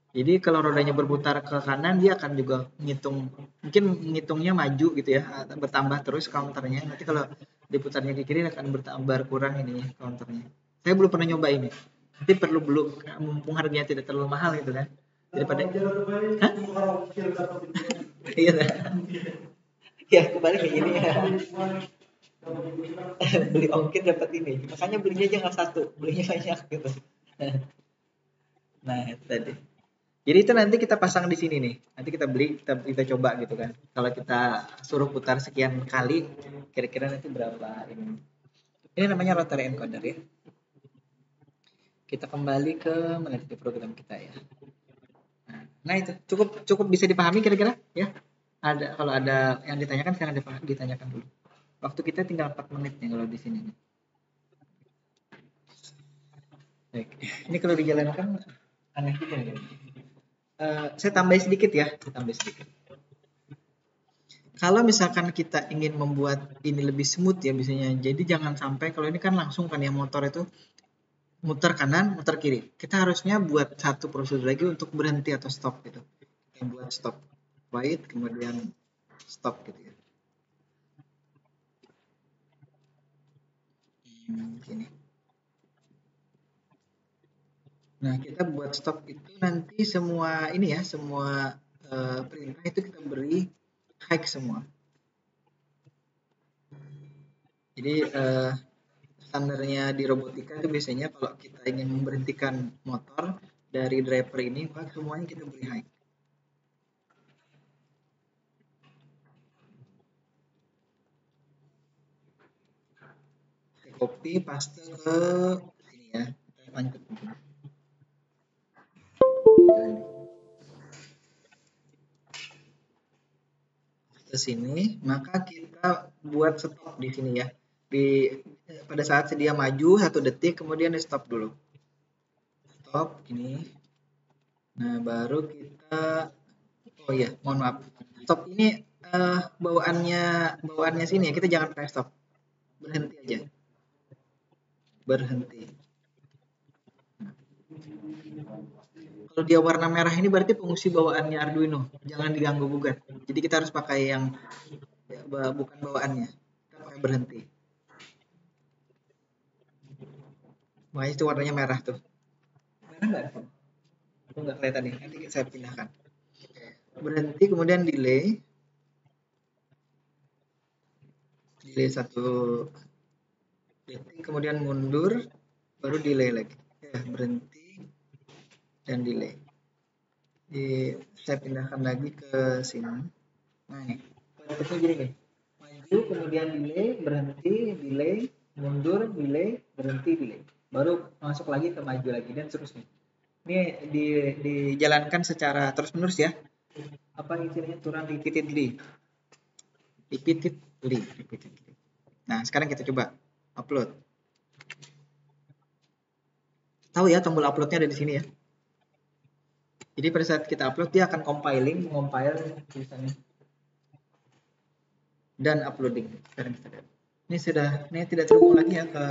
S1: Jadi kalau rodanya berputar ke kanan, dia akan juga mungkin ngitungnya maju gitu ya, bertambah terus counternya. Nanti kalau diputarnya ke kiri akan berkurang ininya counternya. Saya belum pernah nyoba ini. Nanti belum mumpung harganya tidak terlalu mahal gitu kan. Daripada Iya. Ya kembali kayak gini ya. Beli ongkir dapat ini. Makanya belinya jangan satu, belinya banyak gitu. Nah, itu tadi. Jadi itu nanti kita pasang di sini nih. Nanti kita beli, kita coba gitu kan. Kalau kita suruh putar sekian kali, kira-kira nanti berapa ini. Ini namanya rotary encoder ya. Kita kembali ke mana tadi program kita ya. Nah itu cukup bisa dipahami kira-kira ya. Kalau ada yang ditanyakan sekarang ditanyakan dulu. Waktu kita tinggal 4 menit nih kalau di sini nih. Baik. Ini kalau dijalankan aneh juga ya. Saya tambah sedikit ya, tambah sedikit. Kalau misalkan kita ingin membuat ini lebih smooth ya biasanya, jadi jangan sampai kalau ini kan langsung kan ya motor itu muter kanan, muter kiri. Kita harusnya buat satu prosedur lagi untuk berhenti atau stop gitu. Kita buat stop, wait, kemudian stop gitu ya. Gini. Nah, kita buat stop itu nanti semua ini ya, semua perintah itu kita beri high semua. Jadi standarnya di robotika itu biasanya kalau kita ingin memberhentikan motor dari driver ini, maka semuanya kita beri high. Saya copy, paste ke sini ya. Kita lanjut. Ke sini, maka kita buat stop di sini ya. Pada saat sedia maju 1 detik, kemudian di stop dulu. Stop ini. Nah, baru kita oh ya, mohon maaf. Stop ini bawaannya sini ya. Kita jangan press stop. Berhenti aja. Berhenti. Kalau dia warna merah ini berarti fungsi bawaannya Arduino. Jangan diganggu gugat. Jadi kita harus pakai yang ya, bukan bawaannya. Kita pakai berhenti. Makanya itu warnanya merah tuh. Merah nggak? Aku nggak kelihatan nih. Nanti saya pindahkan. Berhenti kemudian delay. Delay 1 detik kemudian mundur baru delay lagi. Ya, berhenti dan delay. Saya pindahkan lagi ke sini. Nah, ini. Bentuknya gini nih. Maju kemudian delay, berhenti, delay, mundur, delay, berhenti, delay. Baru masuk lagi ke maju lagi dan seterusnya. Ini dijalankan secara terus-menerus ya. Apa istilahnya turun repeatedly. Repeatedly. Nah, sekarang kita coba upload. Tahu ya tombol uploadnya ada di sini ya. Jadi pada saat kita upload dia akan mengompile tulisannya dan uploading. Sekarang kita lihat. Ini tidak terhubung lagi ya ke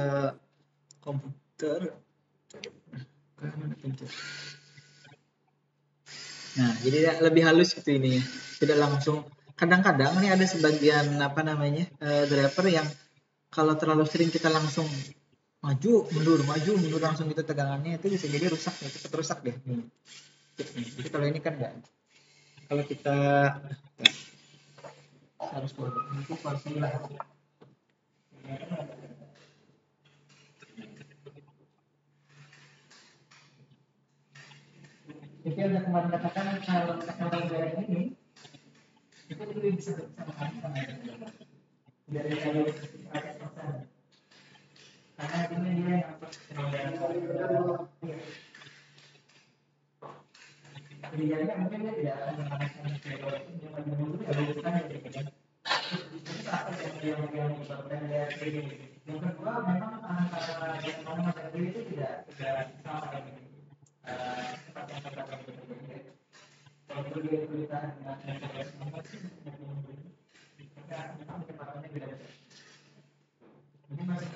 S1: komputer. Nah, jadi lebih halus gitu ini ya. Tidak langsung. Kadang-kadang ini ada sebagian driver yang kalau terlalu sering kita langsung maju mundur langsung gitu tegangannya itu bisa jadi rusak ya, cepat rusak deh. Jadi kalau ini kan enggak. Kalau kita harus itu porsi lah. Jadi ada kemarin katakan kalau teknologi ini itu lebih bisa bersamaan sama dari jalur karena ini dia yang pilihannya mungkin dia tidak akan menggunakan teknologi yang bukan yang menyebabkan dia ini. Yang kedua memang antara yang mana tadi itu tidak sama ini. Seperti yang kita katakan. Kalau dia berita dengan memang kecepatannya beda. Ini masih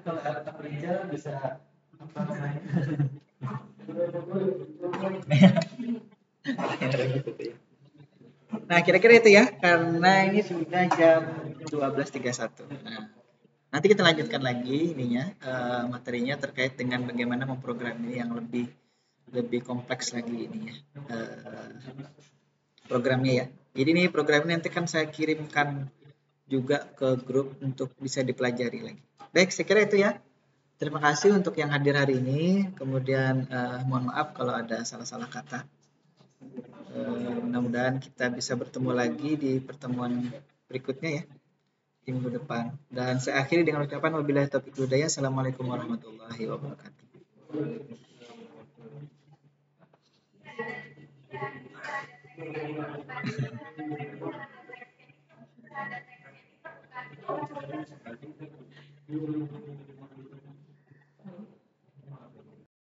S1: kalau ada perinjal bisa apa namanya? Nah, kira-kira itu ya, karena ini sudah jam 12.31. Nah, nanti kita lanjutkan lagi ininya materinya terkait dengan bagaimana memprogram ini yang lebih kompleks lagi ini ya programnya ya. Jadi ini program ini nanti kan saya kirimkan juga ke grup untuk bisa dipelajari lagi. Baik, saya kira itu ya. Terima kasih untuk yang hadir hari ini. Kemudian mohon maaf kalau ada salah-salah kata. Mudah-mudahan kita bisa bertemu lagi di pertemuan berikutnya ya di minggu depan. Dan saya akhiri dengan ucapan wabillahi taufiq wal hidayah. Assalamualaikum warahmatullahi wabarakatuh.